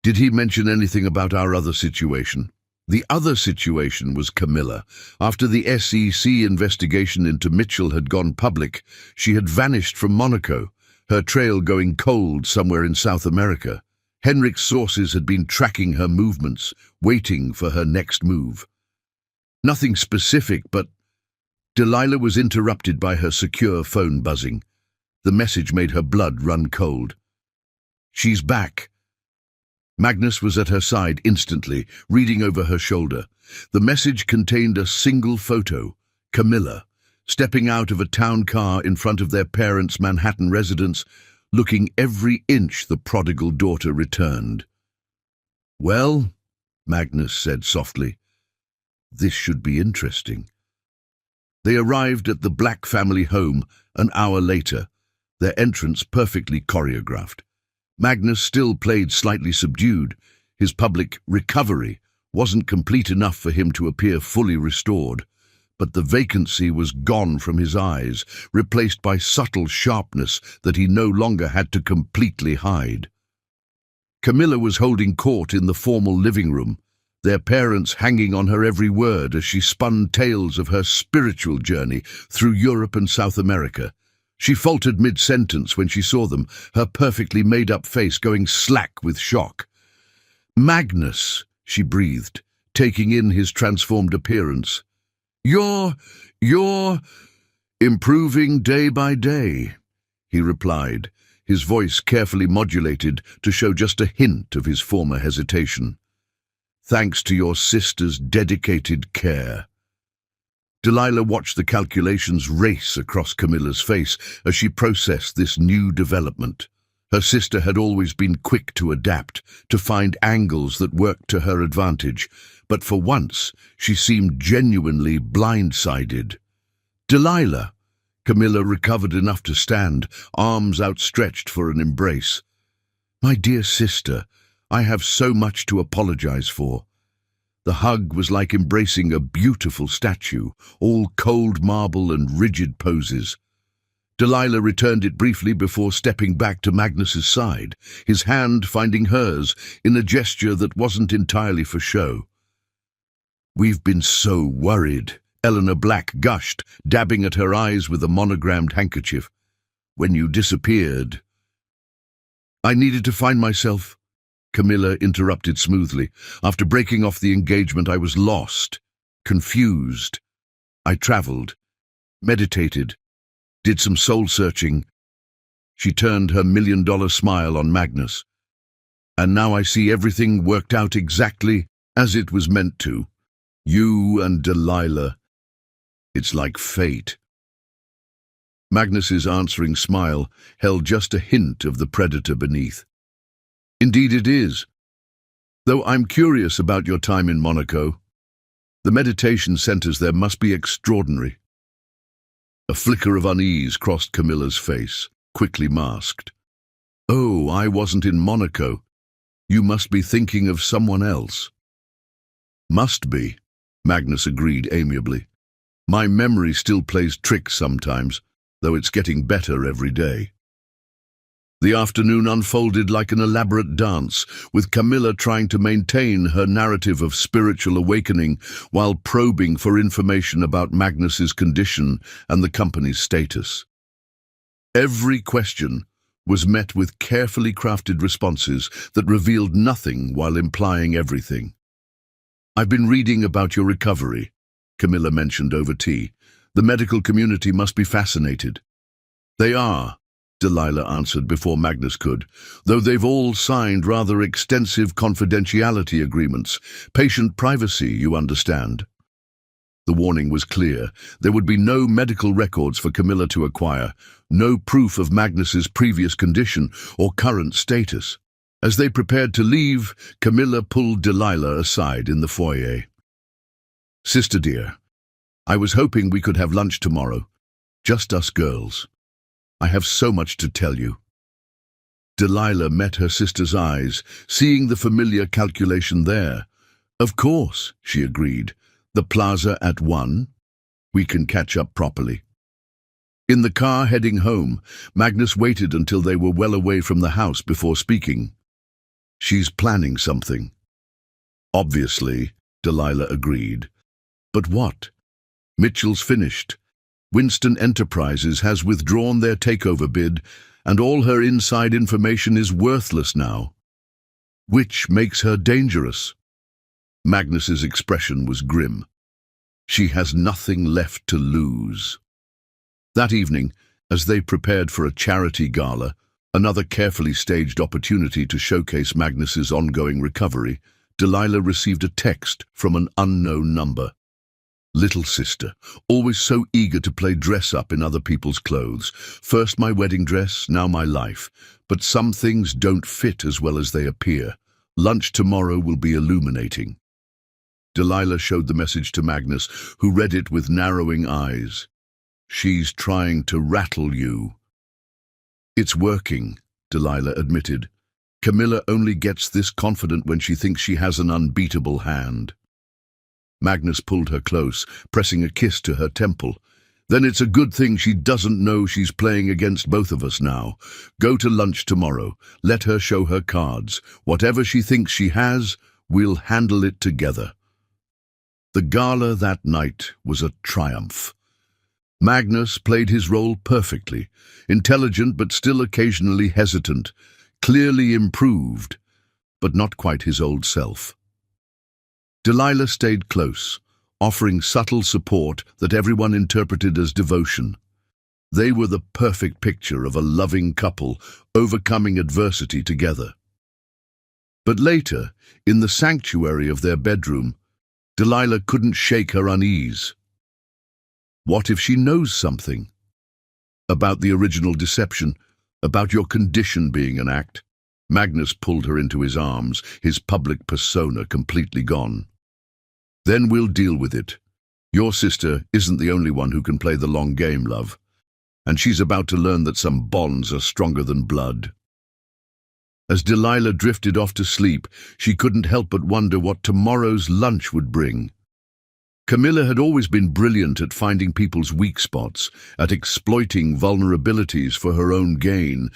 "Did he mention anything about our other situation?" The other situation was Camilla. After the SEC investigation into Mitchell had gone public, she had vanished from Monaco, her trail going cold somewhere in South America. Henrik's sources had been tracking her movements, waiting for her next move. Nothing specific, but Delilah was interrupted by her secure phone buzzing. The message made her blood run cold. "She's back." Magnus was at her side instantly, reading over her shoulder. The message contained a single photo: Camilla, stepping out of a town car in front of their parents' Manhattan residence, looking every inch the prodigal daughter returned. "Well," Magnus said softly, "this should be interesting." They arrived at the Black family home an hour later, their entrance perfectly choreographed. Magnus still played slightly subdued. His public recovery wasn't complete enough for him to appear fully restored, but the vacancy was gone from his eyes, replaced by subtle sharpness that he no longer had to completely hide. Camilla was holding court in the formal living room, their parents hanging on her every word as she spun tales of her spiritual journey through Europe and South America. She faltered mid-sentence when she saw them, her perfectly made-up face going slack with shock. "Magnus," she breathed, taking in his transformed appearance. You're improving day by day," he replied, his voice carefully modulated to show just a hint of his former hesitation. "Thanks to your sister's dedicated care." Delilah watched the calculations race across Camilla's face as she processed this new development. Her sister had always been quick to adapt, to find angles that worked to her advantage, but for once she seemed genuinely blindsided. "Delilah!" Camilla recovered enough to stand, arms outstretched for an embrace. "My dear sister, I have so much to apologize for." The hug was like embracing a beautiful statue, all cold marble and rigid poses. Delilah returned it briefly before stepping back to Magnus's side, his hand finding hers in a gesture that wasn't entirely for show. "We've been so worried," Eleanor Black gushed, dabbing at her eyes with a monogrammed handkerchief. "When you disappeared." "I needed to find myself," Camilla interrupted smoothly. "After breaking off the engagement, I was lost, confused. I traveled, meditated, did some soul-searching." She turned her million-dollar smile on Magnus. "And now I see everything worked out exactly as it was meant to. You and Delilah. It's like fate." Magnus's answering smile held just a hint of the predator beneath. "Indeed it is. Though I'm curious about your time in Monaco. The meditation centers there must be extraordinary." A flicker of unease crossed Camilla's face, quickly masked. "Oh, I wasn't in Monaco. You must be thinking of someone else." "Must be," Magnus agreed amiably. "My memory still plays tricks sometimes, though it's getting better every day." The afternoon unfolded like an elaborate dance, with Camilla trying to maintain her narrative of spiritual awakening while probing for information about Magnus's condition and the company's status. Every question was met with carefully crafted responses that revealed nothing while implying everything. "I've been reading about your recovery," Camilla mentioned over tea. "The medical community must be fascinated." "They are," Delilah answered before Magnus could, "though they've all signed rather extensive confidentiality agreements. Patient privacy, you understand." The warning was clear. There would be no medical records for Camilla to acquire, no proof of Magnus's previous condition or current status. As they prepared to leave, Camilla pulled Delilah aside in the foyer. "Sister dear, I was hoping we could have lunch tomorrow. Just us girls. I have so much to tell you." Delilah met her sister's eyes, seeing the familiar calculation there. "Of course," she agreed. "The plaza at 1. We can catch up properly." In the car heading home, Magnus waited until they were well away from the house before speaking. "She's planning something." "Obviously," Delilah agreed. "But what?" "Mitchell's finished. Winston Enterprises has withdrawn their takeover bid, and all her inside information is worthless now." "Which makes her dangerous." Magnus's expression was grim. "She has nothing left to lose." That evening, as they prepared for a charity gala, another carefully staged opportunity to showcase Magnus's ongoing recovery, Delilah received a text from an unknown number. Little sister, always so eager to play dress-up in other people's clothes. First my wedding dress, now my life. But some things don't fit as well as they appear. Lunch tomorrow will be illuminating. Delilah showed the message to Magnus, who read it with narrowing eyes. She's trying to rattle you. It's working, Delilah admitted. Camilla only gets this confident when she thinks she has an unbeatable hand. Magnus pulled her close, pressing a kiss to her temple. Then it's a good thing she doesn't know she's playing against both of us now. Go to lunch tomorrow. Let her show her cards. Whatever she thinks she has, we'll handle it together. The gala that night was a triumph. Magnus played his role perfectly, intelligent but still occasionally hesitant, clearly improved, but not quite his old self. Delilah stayed close, offering subtle support that everyone interpreted as devotion. They were the perfect picture of a loving couple overcoming adversity together. But later, in the sanctuary of their bedroom, Delilah couldn't shake her unease. What if she knows something? About the original deception, about your condition being an act? Magnus pulled her into his arms, his public persona completely gone. Then we'll deal with it. Your sister isn't the only one who can play the long game, love. And she's about to learn that some bonds are stronger than blood. As Delilah drifted off to sleep, she couldn't help but wonder what tomorrow's lunch would bring. Camilla had always been brilliant at finding people's weak spots, at exploiting vulnerabilities for her own gain,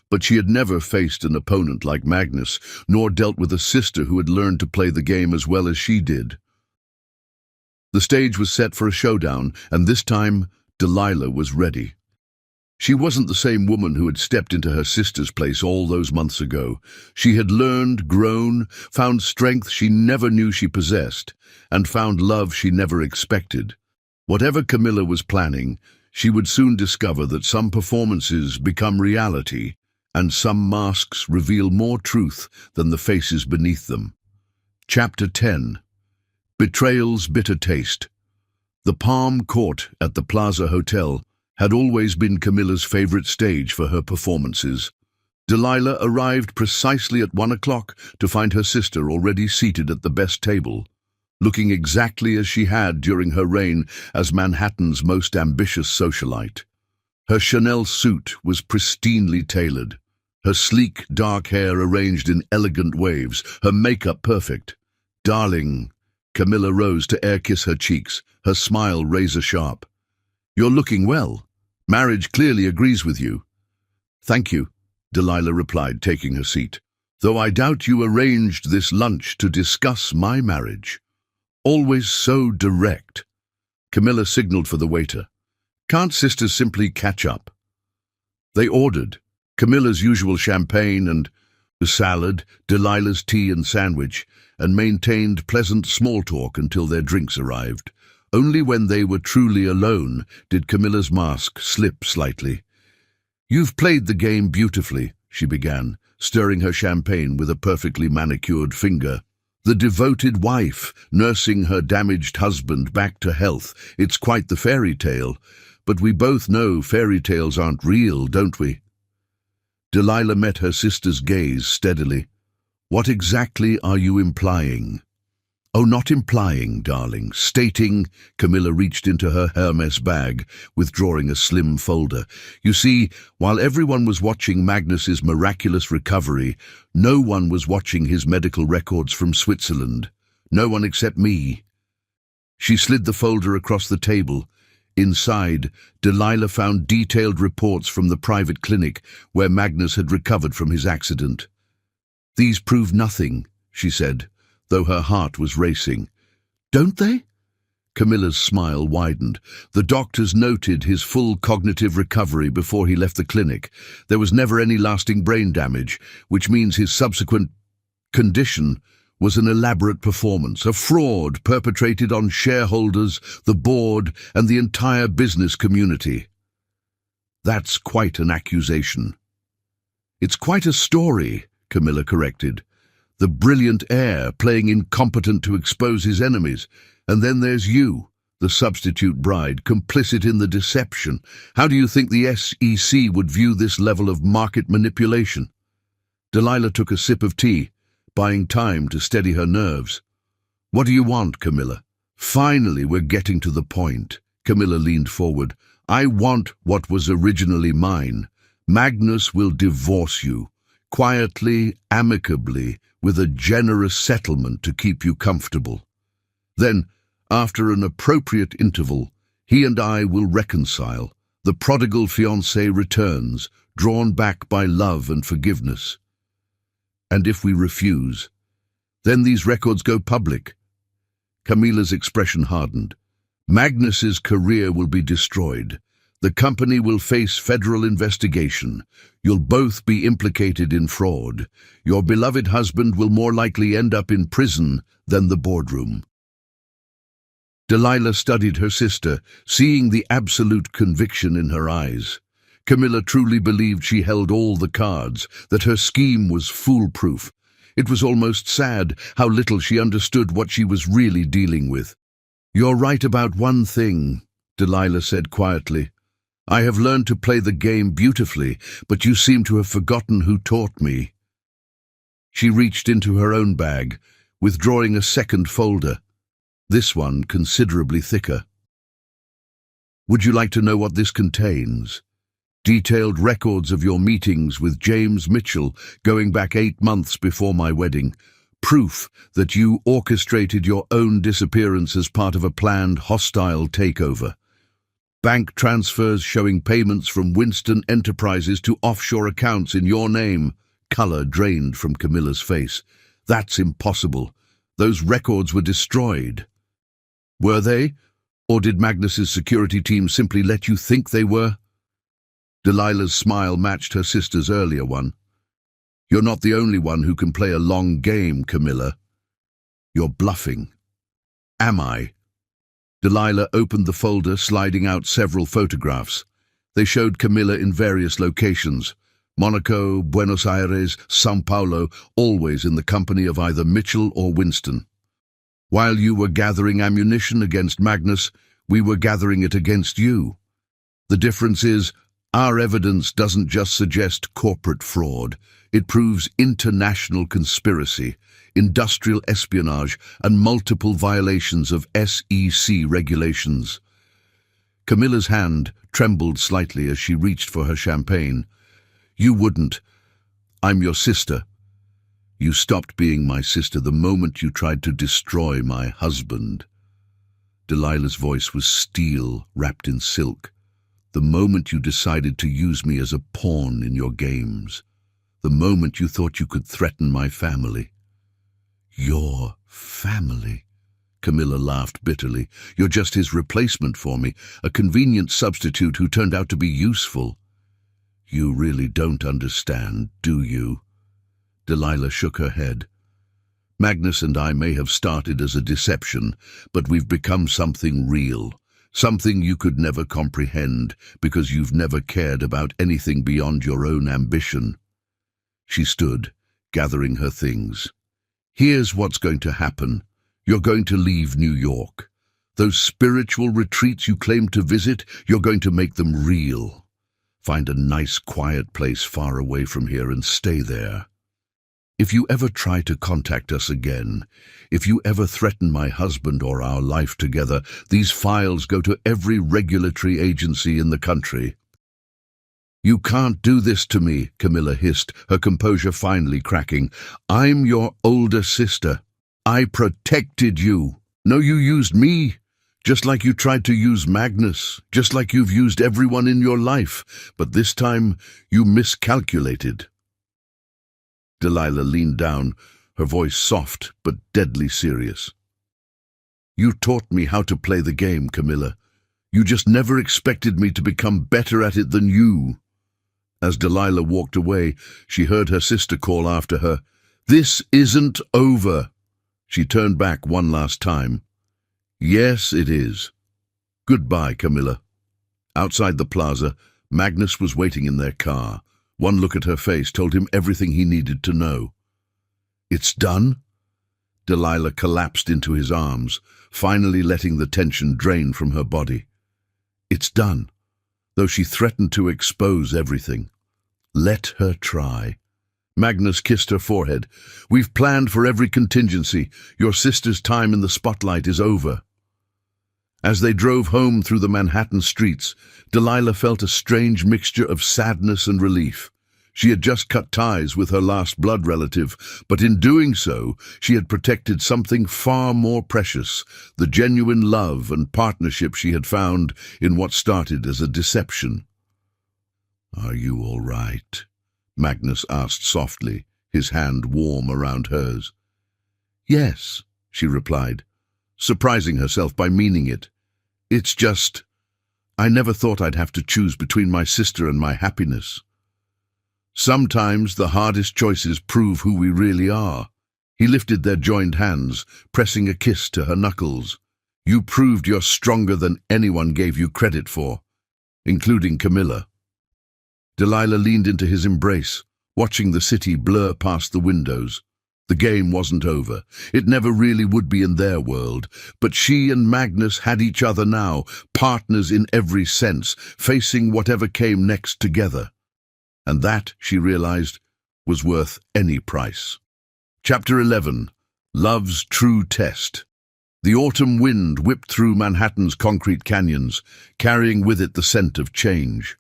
but she had never faced an opponent like Magnus, nor dealt with a sister who had learned to play the game as well as she did. The stage was set for a showdown, and this time, Delilah was ready. She wasn't the same woman who had stepped into her sister's place all those months ago. She had learned, grown, found strength she never knew she possessed, and found love she never expected. Whatever Camilla was planning, she would soon discover that some performances become reality, and some masks reveal more truth than the faces beneath them. Chapter 10. Betrayal's Bitter Taste. The Palm Court at the Plaza Hotel had always been Camilla's favorite stage for her performances. Delilah arrived precisely at 1 o'clock to find her sister already seated at the best table, looking exactly as she had during her reign as Manhattan's most ambitious socialite. Her Chanel suit was pristinely tailored, her sleek, dark hair arranged in elegant waves, her makeup perfect. "Darling," Camilla rose to air-kiss her cheeks, her smile razor-sharp. "You're looking well. Marriage clearly agrees with you." "Thank you," Delilah replied, taking her seat. "Though I doubt you arranged this lunch to discuss my marriage." Always so direct. Camilla signaled for the waiter. "Can't sisters simply catch up?" They ordered Camilla's usual champagne and the salad, Delilah's tea and sandwich, and maintained pleasant small talk until their drinks arrived. Only when they were truly alone did Camilla's mask slip slightly. "You've played the game beautifully," she began, stirring her champagne with a perfectly manicured finger. "The devoted wife, nursing her damaged husband back to health. It's quite the fairy tale. But we both know fairy tales aren't real, don't we?" Delilah met her sister's gaze steadily. "What exactly are you implying?" "Oh, not implying, darling. Stating," Camilla reached into her Hermes bag, withdrawing a slim folder. "You see, while everyone was watching Magnus's miraculous recovery, no one was watching his medical records from Switzerland. No one except me." She slid the folder across the table. Inside, Delilah found detailed reports from the private clinic where Magnus had recovered from his accident. "These prove nothing," she said, though her heart was racing. "Don't they?" Camilla's smile widened. "The doctors noted his full cognitive recovery before he left the clinic. There was never any lasting brain damage, which means his subsequent condition was an elaborate performance, a fraud perpetrated on shareholders, the board, and the entire business community." "That's quite an accusation." "It's quite a story," Camilla corrected. "The brilliant heir playing incompetent to expose his enemies. And then there's you, The substitute bride, complicit in the deception. How do you think the SEC would view this level of market manipulation? Delilah took a sip of tea, buying time to steady her nerves. What do you want, Camilla? Finally, we're getting to the point. Camilla leaned forward. I want what was originally mine. Magnus will divorce you, quietly, amicably, with a generous settlement to keep you comfortable. Then, after an appropriate interval, he and I will reconcile. The prodigal fiancé returns, drawn back by love and forgiveness. And if we refuse, then these records go public. Camilla's expression hardened. Magnus's career will be destroyed. The company will face federal investigation. You'll both be implicated in fraud. Your beloved husband will more likely end up in prison than the boardroom. Delilah studied her sister, seeing the absolute conviction in her eyes. Camilla truly believed she held all the cards, that her scheme was foolproof. It was almost sad how little she understood what she was really dealing with. You're right about one thing, Delilah said quietly. I have learned to play the game beautifully, but you seem to have forgotten who taught me. She reached into her own bag, withdrawing a second folder, this one considerably thicker. Would you like to know what this contains? Detailed records of your meetings with James Mitchell going back 8 months before my wedding. Proof that you orchestrated your own disappearance as part of a planned hostile takeover. Bank transfers showing payments from Winston Enterprises to offshore accounts in your name. Color drained from Camilla's face. That's impossible. Those records were destroyed. Were they? Or did Magnus's security team simply let you think they were? Delilah's smile matched her sister's earlier one. You're not the only one who can play a long game, Camilla. You're bluffing. Am I? Delilah opened the folder, sliding out several photographs. They showed Camilla in various locations. Monaco, Buenos Aires, São Paulo, always in the company of either Mitchell or Winston. While you were gathering ammunition against Magnus, we were gathering it against you. The difference is, our evidence doesn't just suggest corporate fraud. It proves international conspiracy, industrial espionage, and multiple violations of SEC regulations. Camilla's hand trembled slightly as she reached for her champagne. You wouldn't. I'm your sister. You stopped being my sister the moment you tried to destroy my husband. Delilah's voice was steel wrapped in silk. The moment you decided to use me as a pawn in your games. The moment you thought you could threaten my family. Your family? Camilla laughed bitterly. You're just his replacement for me, a convenient substitute who turned out to be useful. You really don't understand, do you? Delilah shook her head. Magnus and I may have started as a deception, but we've become something real, something you could never comprehend because you've never cared about anything beyond your own ambition. She stood, gathering her things. Here's what's going to happen. You're going to leave New York. Those spiritual retreats you claim to visit, you're going to make them real. Find a nice, quiet place far away from here and stay there. If you ever try to contact us again, if you ever threaten my husband or our life together, these files go to every regulatory agency in the country. You can't do this to me, Camilla hissed, her composure finally cracking. I'm your older sister. I protected you. No, you used me. Just like you tried to use Magnus, just like you've used everyone in your life, but this time you miscalculated. Delilah leaned down, her voice soft but deadly serious. You taught me how to play the game, Camilla. You just never expected me to become better at it than you. As Delilah walked away, she heard her sister call after her, This isn't over. She turned back one last time. Yes, it is. Goodbye, Camilla. Outside the plaza, Magnus was waiting in their car. One look at her face told him everything he needed to know. It's done? Delilah collapsed into his arms, finally letting the tension drain from her body. It's done, though she threatened to expose everything. Let her try. Magnus kissed her forehead. We've planned for every contingency. Your sister's time in the spotlight is over. As they drove home through the Manhattan streets, Delilah felt a strange mixture of sadness and relief. She had just cut ties with her last blood relative, but in doing so, she had protected something far more precious, the genuine love and partnership she had found in what started as a deception. "Are you all right?" Magnus asked softly, his hand warm around hers. "Yes," she replied, surprising herself by meaning it. "It's just, I never thought I'd have to choose between my sister and my happiness. Sometimes the hardest choices prove who we really are." He lifted their joined hands, pressing a kiss to her knuckles. "You proved you're stronger than anyone gave you credit for, including Camilla." Delilah leaned into his embrace, watching the city blur past the windows. The game wasn't over. It never really would be in their world. But she and Magnus had each other now, partners in every sense, facing whatever came next together. And that, she realized, was worth any price. Chapter 11. Love's True Test. The autumn wind whipped through Manhattan's concrete canyons, carrying with it the scent of change.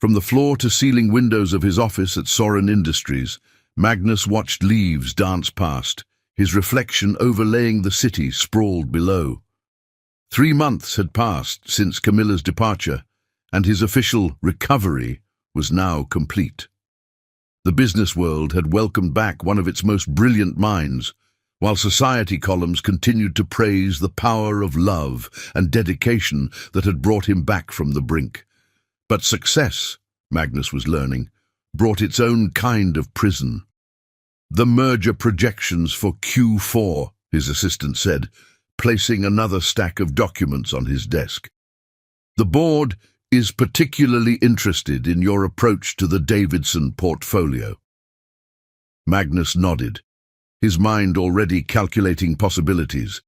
From the floor-to-ceiling windows of his office at Sorin Industries, Magnus watched leaves dance past, his reflection overlaying the city sprawled below. 3 months had passed since Camilla's departure, and his official recovery was now complete. The business world had welcomed back one of its most brilliant minds, while society columns continued to praise the power of love and dedication that had brought him back from the brink. But success, Magnus was learning, brought its own kind of prison. "The merger projections for Q4, his assistant said, placing another stack of documents on his desk. "The board is particularly interested in your approach to the Davidson portfolio." Magnus nodded, his mind already calculating possibilities.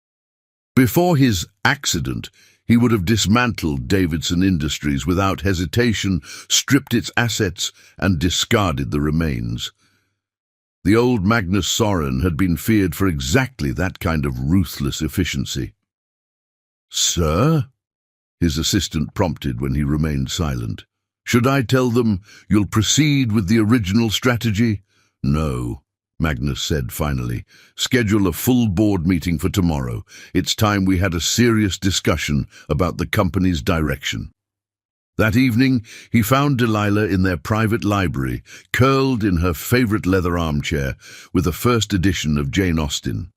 Before his accident, he would have dismantled Davidson Industries without hesitation, stripped its assets, and discarded the remains. The old Magnus Sorin had been feared for exactly that kind of ruthless efficiency. "Sir?" his assistant prompted when he remained silent. "Should I tell them you'll proceed with the original strategy?" "No," Magnus said finally. "Schedule a full board meeting for tomorrow. It's time we had a serious discussion about the company's direction." That evening, he found Delilah in their private library, curled in her favorite leather armchair with a first edition of Jane Austen.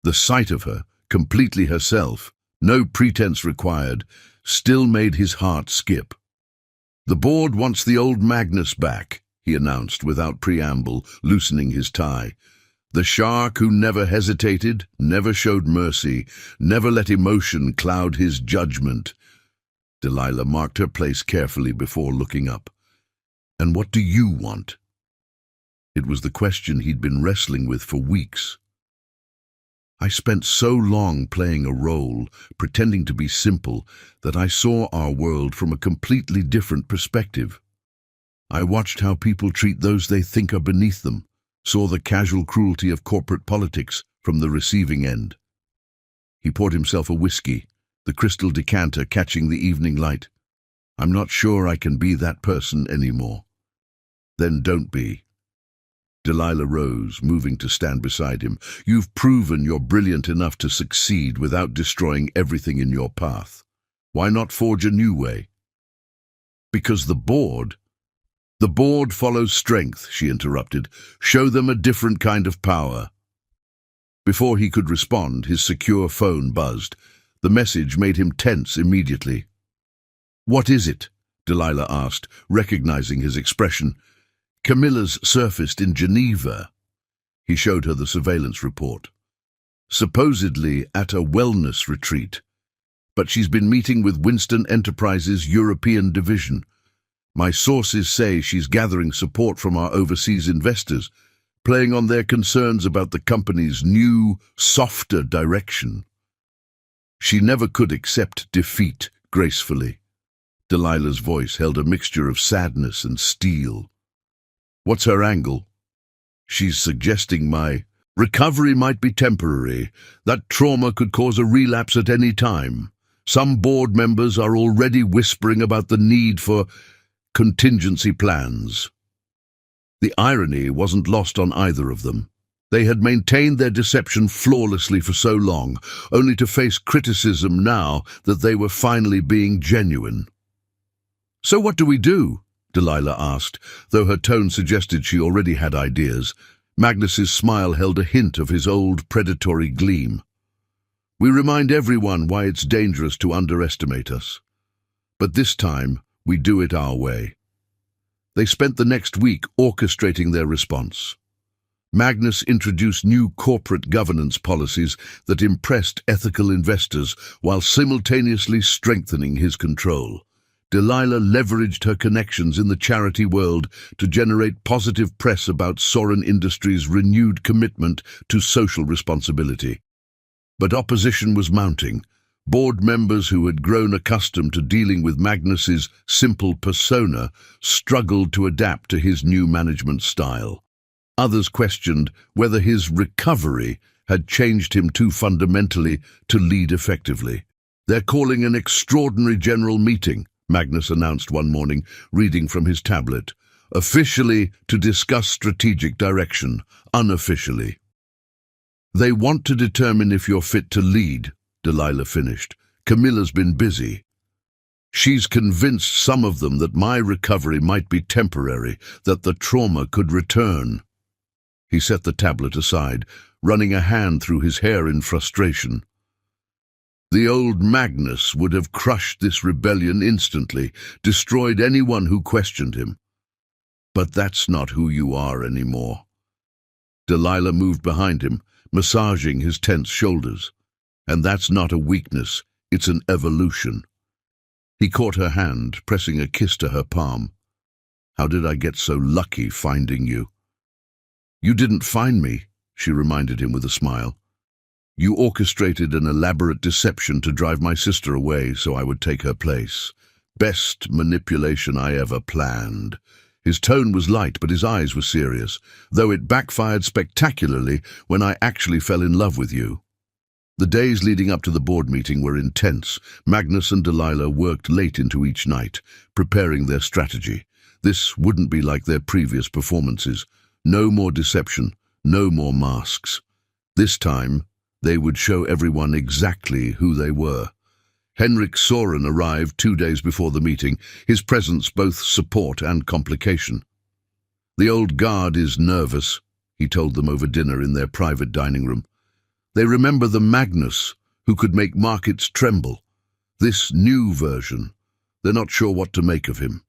The sight of her, completely herself, no pretense required, still made his heart skip. "The board wants the old Magnus back," he announced without preamble, loosening his tie. "The shark who never hesitated, never showed mercy, never let emotion cloud his judgment." Delilah marked her place carefully before looking up. "And what do you want?" It was the question he'd been wrestling with for weeks. "I spent so long playing a role, pretending to be simple, that I saw our world from a completely different perspective. I watched how people treat those they think are beneath them, saw the casual cruelty of corporate politics from the receiving end." He poured himself a whiskey, the crystal decanter catching the evening light. "I'm not sure I can be that person anymore." "Then don't be." Delilah rose, moving to stand beside him. "You've proven you're brilliant enough to succeed without destroying everything in your path. Why not forge a new way?" "Because the board follows strength," she interrupted. "Show them a different kind of power." Before he could respond, his secure phone buzzed. The message made him tense immediately. "What is it?" Delilah asked, recognizing his expression. "Camilla's surfaced in Geneva." He showed her the surveillance report. "Supposedly at a wellness retreat. But she's been meeting with Winston Enterprises' European division. My sources say she's gathering support from our overseas investors, playing on their concerns about the company's new, softer direction. She never could accept defeat gracefully. Delilah's voice held a mixture of sadness and steel. What's her angle? She's suggesting my recovery might be temporary. That trauma could cause a relapse at any time. Some board members are already whispering about the need for contingency plans. The irony wasn't lost on either of them. They had maintained their deception flawlessly for so long, only to face criticism now that they were finally being genuine. "So what do we do?" Delilah asked, though her tone suggested she already had ideas. Magnus's smile held a hint of his old predatory gleam. "We remind everyone why it's dangerous to underestimate us. But this time, we do it our way." They spent the next week orchestrating their response. Magnus introduced new corporate governance policies that impressed ethical investors while simultaneously strengthening his control. Delilah leveraged her connections in the charity world to generate positive press about Sorin Industries' renewed commitment to social responsibility. But opposition was mounting. Board members who had grown accustomed to dealing with Magnus's simple persona struggled to adapt to his new management style. Others questioned whether his recovery had changed him too fundamentally to lead effectively. "They're calling an extraordinary general meeting," Magnus announced one morning, reading from his tablet. "Officially to discuss strategic direction, unofficially." "They want to determine if you're fit to lead," Delilah finished. "Camilla's been busy. She's convinced some of them that my recovery might be temporary, that the trauma could return." He set the tablet aside, running a hand through his hair in frustration. The old Magnus would have crushed this rebellion instantly, destroyed anyone who questioned him. But that's not who you are anymore. Delilah moved behind him, massaging his tense shoulders. "And that's not a weakness, it's an evolution." He caught her hand, pressing a kiss to her palm. "How did I get so lucky finding you?" "You didn't find me," she reminded him with a smile. "You orchestrated an elaborate deception to drive my sister away so I would take her place. Best manipulation I ever planned." His tone was light, but his eyes were serious, though it backfired spectacularly when I actually fell in love with you. The days leading up to the board meeting were intense. Magnus and Delilah worked late into each night, preparing their strategy. This wouldn't be like their previous performances. No more deception, no more masks. This time, they would show everyone exactly who they were. Henrik Sorin arrived 2 days before the meeting, his presence both support and complication. "The old guard is nervous," he told them over dinner in their private dining room. "They remember the Magnus, who could make markets tremble. This new version, they're not sure what to make of him."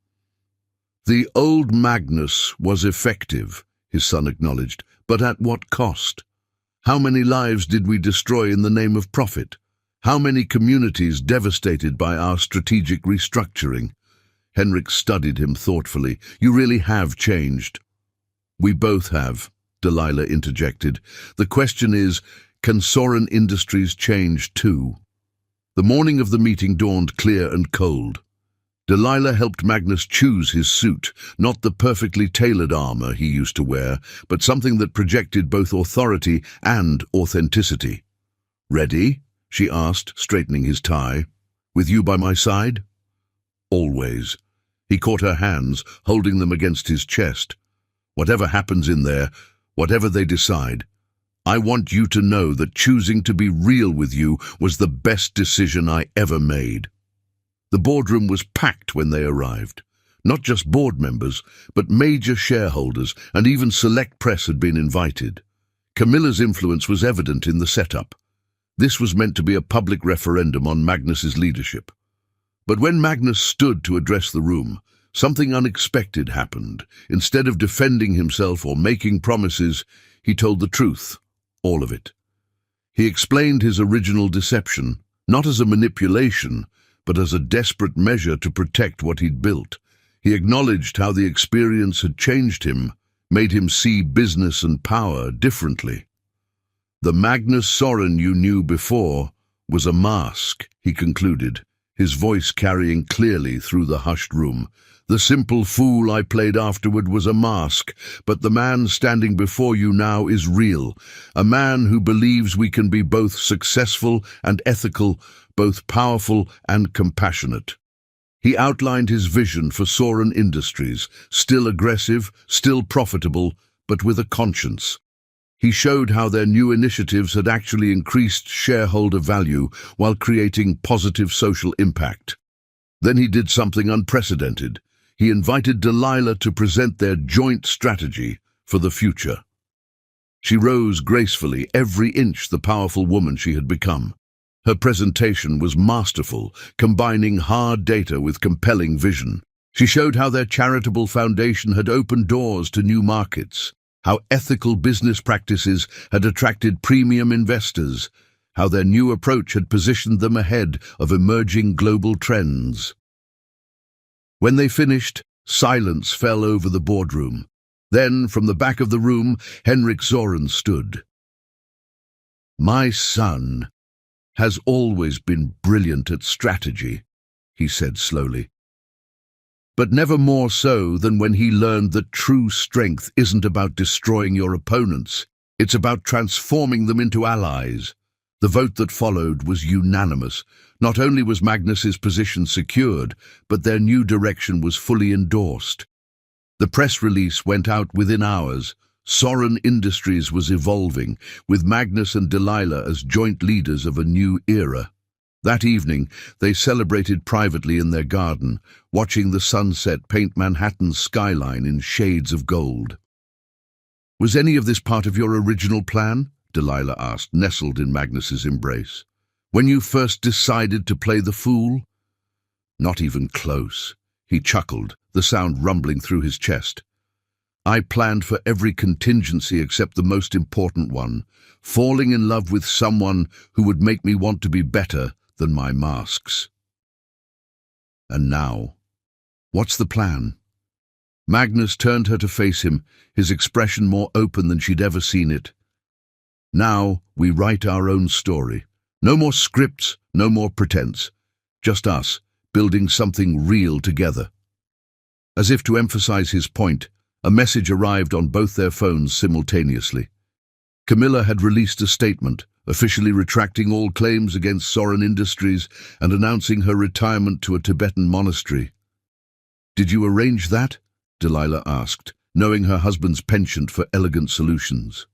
"The old Magnus was effective," his son acknowledged, "but at what cost? How many lives did we destroy in the name of profit? How many communities devastated by our strategic restructuring?" Henrik studied him thoughtfully. "You really have changed." "We both have," Delilah interjected. "The question is, can Sorin Industries change too?" The morning of the meeting dawned clear and cold. Delilah helped Magnus choose his suit, not the perfectly tailored armor he used to wear, but something that projected both authority and authenticity. "Ready?" she asked, straightening his tie. "With you by my side?" "Always." He caught her hands, holding them against his chest. "Whatever happens in there, whatever they decide, I want you to know that choosing to be real with you was the best decision I ever made." The boardroom was packed when they arrived. Not just board members, but major shareholders and even select press had been invited. Camilla's influence was evident in the setup. This was meant to be a public referendum on Magnus's leadership. But when Magnus stood to address the room, something unexpected happened. Instead of defending himself or making promises, he told the truth, all of it. He explained his original deception, not as a manipulation, but as a desperate measure to protect what he'd built. He acknowledged how the experience had changed him, made him see business and power differently. The Magnus Soren you knew before was a mask, he concluded, his voice carrying clearly through the hushed room. The simple fool I played afterward was a mask, but the man standing before you now is real, a man who believes we can be both successful and ethical, both powerful and compassionate. He outlined his vision for Soren Industries, still aggressive, still profitable, but with a conscience. He showed how their new initiatives had actually increased shareholder value while creating positive social impact. Then he did something unprecedented. He invited Delilah to present their joint strategy for the future. She rose gracefully, every inch the powerful woman she had become. Her presentation was masterful, combining hard data with compelling vision. She showed how their charitable foundation had opened doors to new markets, how ethical business practices had attracted premium investors, how their new approach had positioned them ahead of emerging global trends. When they finished, silence fell over the boardroom. Then, from the back of the room, Henrik Soren stood. "My son has always been brilliant at strategy," he said slowly. "But never more so than when he learned that true strength isn't about destroying your opponents, it's about transforming them into allies." The vote that followed was unanimous. Not only was Magnus's position secured, but their new direction was fully endorsed. The press release went out within hours. Soren Industries was evolving, with Magnus and Delilah as joint leaders of a new era. That evening, they celebrated privately in their garden, watching the sunset paint Manhattan's skyline in shades of gold. "Was any of this part of your original plan?" Delilah asked, nestled in Magnus's embrace. "When you first decided to play the fool?" "Not even close," he chuckled, the sound rumbling through his chest. "I planned for every contingency except the most important one, falling in love with someone who would make me want to be better than my masks." "And now, what's the plan?" Magnus turned her to face him, his expression more open than she'd ever seen it. "Now we write our own story. No more scripts, no more pretense. Just us, building something real together." As if to emphasize his point, a message arrived on both their phones simultaneously. Camilla had released a statement, officially retracting all claims against Soren Industries and announcing her retirement to a Tibetan monastery. "Did you arrange that?" Delilah asked, knowing her husband's penchant for elegant solutions.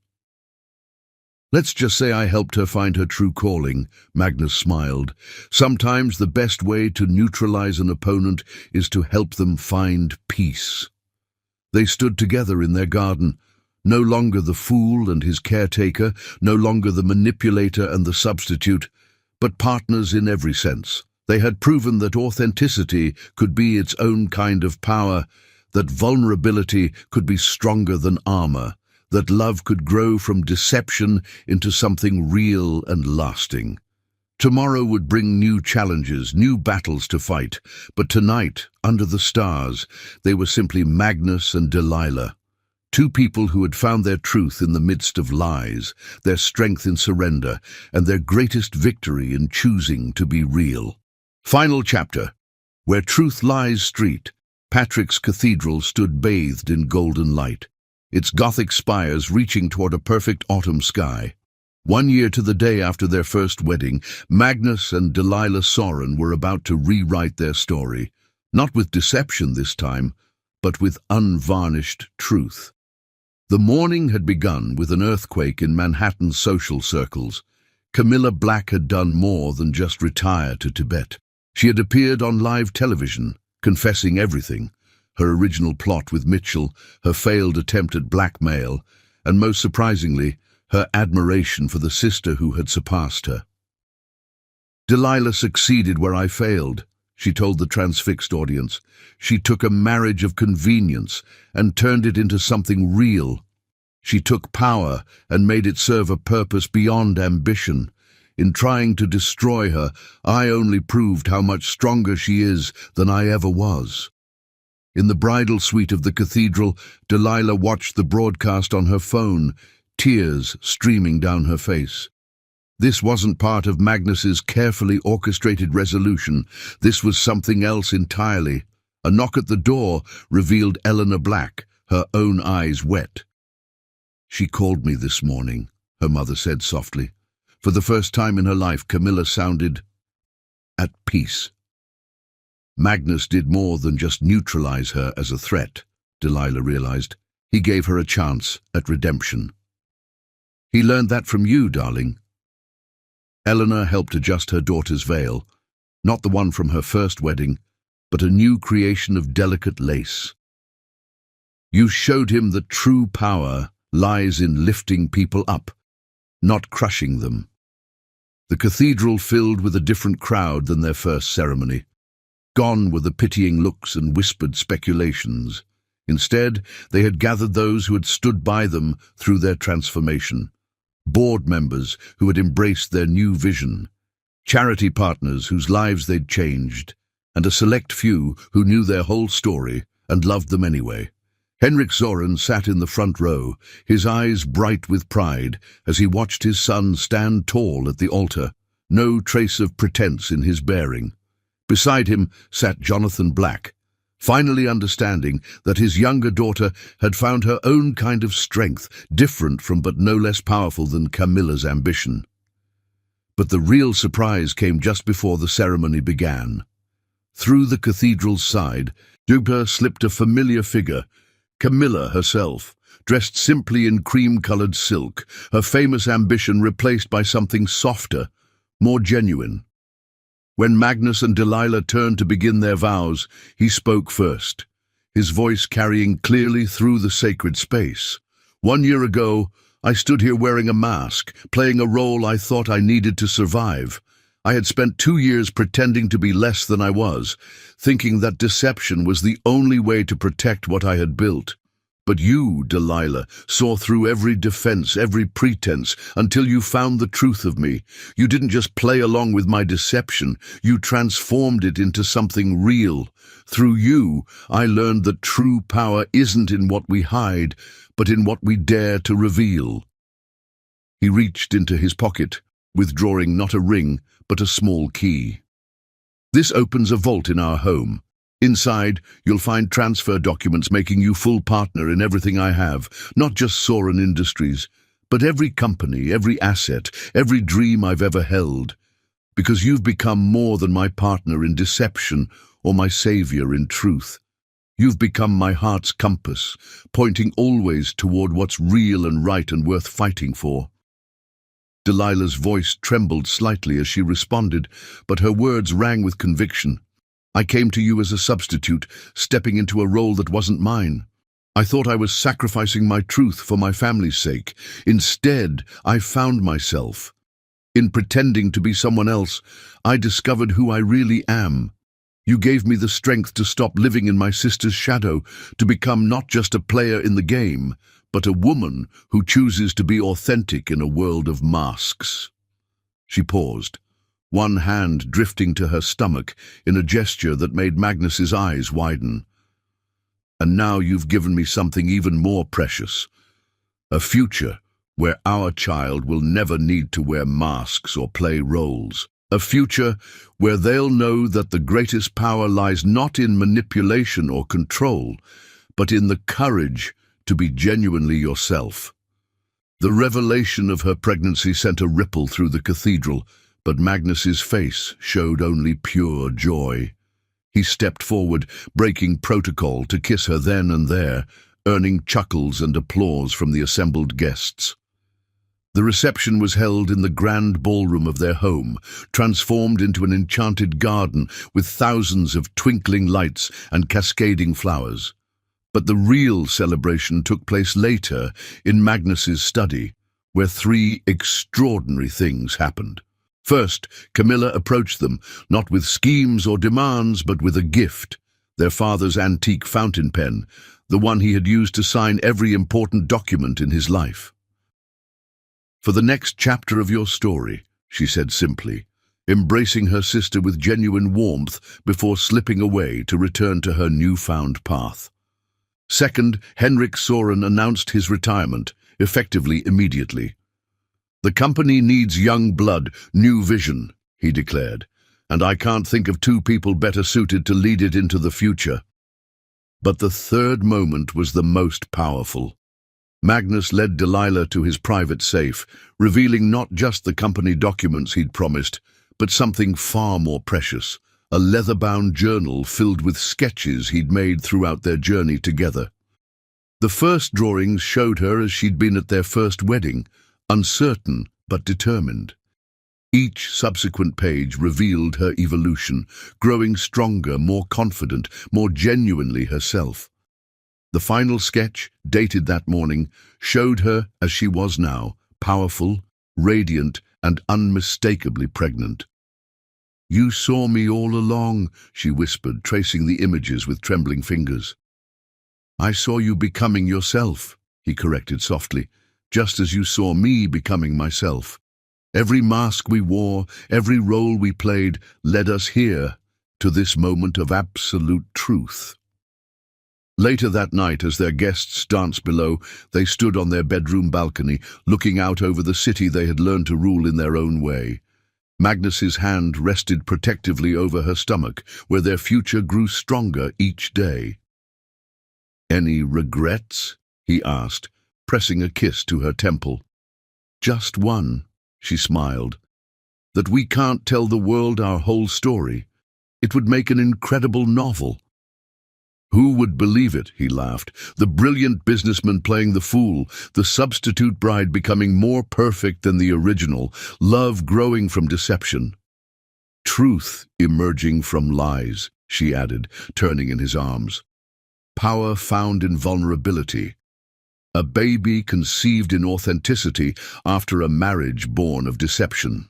"Let's just say I helped her find her true calling," Magnus smiled. "Sometimes the best way to neutralize an opponent is to help them find peace." They stood together in their garden, no longer the fool and his caretaker, no longer the manipulator and the substitute, but partners in every sense. They had proven that authenticity could be its own kind of power, that vulnerability could be stronger than armor, that love could grow from deception into something real and lasting. Tomorrow would bring new challenges, new battles to fight, but tonight, under the stars, they were simply Magnus and Delilah. Two people who had found their truth in the midst of lies, their strength in surrender, and their greatest victory in choosing to be real. Final chapter. Where Truth Lies Street, Patrick's Cathedral stood bathed in golden light, its Gothic spires reaching toward a perfect autumn sky. 1 year to the day after their first wedding, Magnus and Delilah Soren were about to rewrite their story, not with deception this time, but with unvarnished truth. The morning had begun with an earthquake in Manhattan's social circles. Camilla Black had done more than just retire to Tibet. She had appeared on live television, confessing everything: her original plot with Mitchell, her failed attempt at blackmail, and most surprisingly, her admiration for the sister who had surpassed her. "Delilah succeeded where I failed," she told the transfixed audience. "She took a marriage of convenience and turned it into something real. She took power and made it serve a purpose beyond ambition. In trying to destroy her, I only proved how much stronger she is than I ever was." In the bridal suite of the cathedral, Delilah watched the broadcast on her phone, tears streaming down her face. This wasn't part of Magnus's carefully orchestrated resolution. This was something else entirely. A knock at the door revealed Eleanor Black, her own eyes wet. "She called me this morning," her mother said softly. For the first time in her life, Camilla sounded at peace. Magnus did more than just neutralize her as a threat, Delilah realized. He gave her a chance at redemption. "He learned that from you, darling." Eleanor helped adjust her daughter's veil, not the one from her first wedding, but a new creation of delicate lace. "You showed him that true power lies in lifting people up, not crushing them." The cathedral filled with a different crowd than their first ceremony. Gone were the pitying looks and whispered speculations. Instead, they had gathered those who had stood by them through their transformation. Board members who had embraced their new vision, charity partners whose lives they'd changed, and a select few who knew their whole story and loved them anyway. Henrik Zoran sat in the front row, his eyes bright with pride as he watched his son stand tall at the altar, no trace of pretense in his bearing. Beside him sat Jonathan Black, finally understanding that his younger daughter had found her own kind of strength, different from but no less powerful than Camilla's ambition. But the real surprise came just before the ceremony began. Through the cathedral's side, deeper slipped a familiar figure, Camilla herself, dressed simply in cream-colored silk, her famous ambition replaced by something softer, more genuine. When Magnus and Delilah turned to begin their vows, he spoke first, his voice carrying clearly through the sacred space. "1 year ago, I stood here wearing a mask, playing a role I thought I needed to survive. I had spent 2 years pretending to be less than I was, thinking that deception was the only way to protect what I had built. But you, Delilah, saw through every defense, every pretense, until you found the truth of me. You didn't just play along with my deception, you transformed it into something real. Through you, I learned that true power isn't in what we hide, but in what we dare to reveal." He reached into his pocket, withdrawing not a ring, but a small key. "This opens a vault in our home. Inside, you'll find transfer documents making you full partner in everything I have, not just Soren Industries, but every company, every asset, every dream I've ever held. Because you've become more than my partner in deception or my savior in truth. You've become my heart's compass, pointing always toward what's real and right and worth fighting for." Delilah's voice trembled slightly as she responded, but her words rang with conviction. "I came to you as a substitute, stepping into a role that wasn't mine. I thought I was sacrificing my truth for my family's sake. Instead, I found myself. In pretending to be someone else, I discovered who I really am. You gave me the strength to stop living in my sister's shadow, to become not just a player in the game, but a woman who chooses to be authentic in a world of masks." She paused, one hand drifting to her stomach in a gesture that made Magnus's eyes widen. "And now you've given me something even more precious, a future where our child will never need to wear masks or play roles. A future where they'll know that the greatest power lies not in manipulation or control, but in the courage to be genuinely yourself." The revelation of her pregnancy sent a ripple through the cathedral, but Magnus's face showed only pure joy. He stepped forward, breaking protocol to kiss her then and there, earning chuckles and applause from the assembled guests. The reception was held in the grand ballroom of their home, transformed into an enchanted garden with thousands of twinkling lights and cascading flowers. But the real celebration took place later in Magnus's study, where 3 extraordinary things happened. First, Camilla approached them, not with schemes or demands, but with a gift, their father's antique fountain pen, the one he had used to sign every important document in his life. "For the next chapter of your story," she said simply, embracing her sister with genuine warmth before slipping away to return to her newfound path. Second, Henrik Soren announced his retirement, effectively immediately. "The company needs young blood, new vision," he declared, "and I can't think of two people better suited to lead it into the future." But the third moment was the most powerful. Magnus led Delilah to his private safe, revealing not just the company documents he'd promised, but something far more precious, a leather-bound journal filled with sketches he'd made throughout their journey together. The first drawings showed her as she'd been at their first wedding, uncertain but determined. Each subsequent page revealed her evolution, growing stronger, more confident, more genuinely herself. The final sketch, dated that morning, showed her as she was now, powerful, radiant, and unmistakably pregnant. "You saw me all along," she whispered, tracing the images with trembling fingers. "I saw you becoming yourself," he corrected softly, "just as you saw me becoming myself. Every mask we wore, every role we played, led us here, to this moment of absolute truth." Later that night, as their guests danced below, they stood on their bedroom balcony, looking out over the city they had learned to rule in their own way. Magnus's hand rested protectively over her stomach, where their future grew stronger each day. "Any regrets?" he asked, pressing a kiss to her temple. "Just one," she smiled. "That we can't tell the world our whole story. It would make an incredible novel." "Who would believe it?" he laughed. "The brilliant businessman playing the fool, the substitute bride becoming more perfect than the original, love growing from deception. Truth emerging from lies," she added, turning in his arms. "Power found in vulnerability. A baby conceived in authenticity after a marriage born of deception."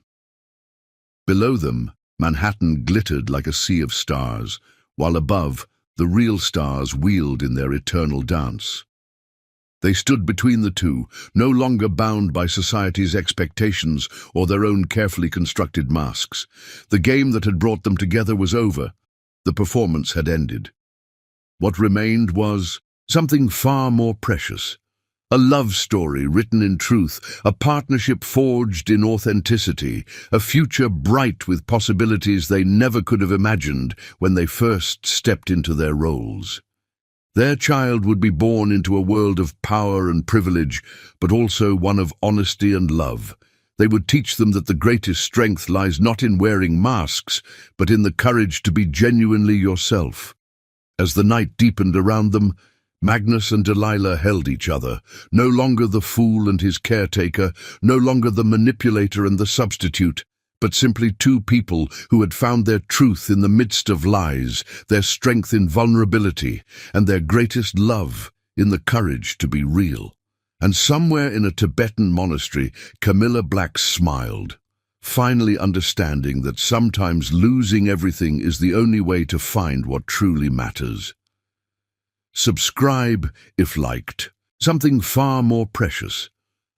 Below them, Manhattan glittered like a sea of stars, while above, the real stars wheeled in their eternal dance. They stood between the two, no longer bound by society's expectations or their own carefully constructed masks. The game that had brought them together was over. The performance had ended. What remained was something far more precious. A love story written in truth, a partnership forged in authenticity, a future bright with possibilities they never could have imagined when they first stepped into their roles. Their child would be born into a world of power and privilege, but also one of honesty and love. They would teach them that the greatest strength lies not in wearing masks, but in the courage to be genuinely yourself. As the night deepened around them, Magnus and Delilah held each other, no longer the fool and his caretaker, no longer the manipulator and the substitute, but simply two people who had found their truth in the midst of lies, their strength in vulnerability, and their greatest love in the courage to be real. And somewhere in a Tibetan monastery, Camilla Black smiled, finally understanding that sometimes losing everything is the only way to find what truly matters. Subscribe if liked. Something far more precious.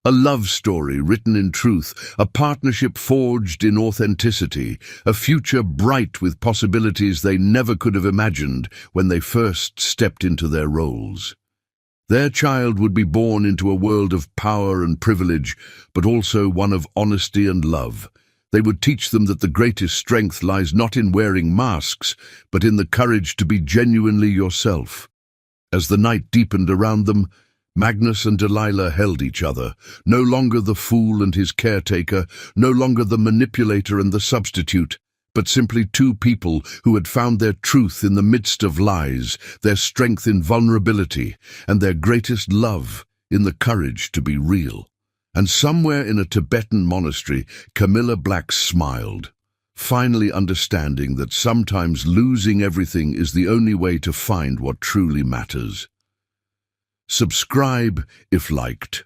A love story written in truth, a partnership forged in authenticity, a future bright with possibilities they never could have imagined when they first stepped into their roles. Their child would be born into a world of power and privilege, but also one of honesty and love. They would teach them that the greatest strength lies not in wearing masks, but in the courage to be genuinely yourself. As the night deepened around them, Magnus and Delilah held each other, no longer the fool and his caretaker, no longer the manipulator and the substitute, but simply two people who had found their truth in the midst of lies, their strength in vulnerability, and their greatest love in the courage to be real. And somewhere in a Tibetan monastery, Camilla Black smiled, finally understanding that sometimes losing everything is the only way to find what truly matters. Subscribe if liked.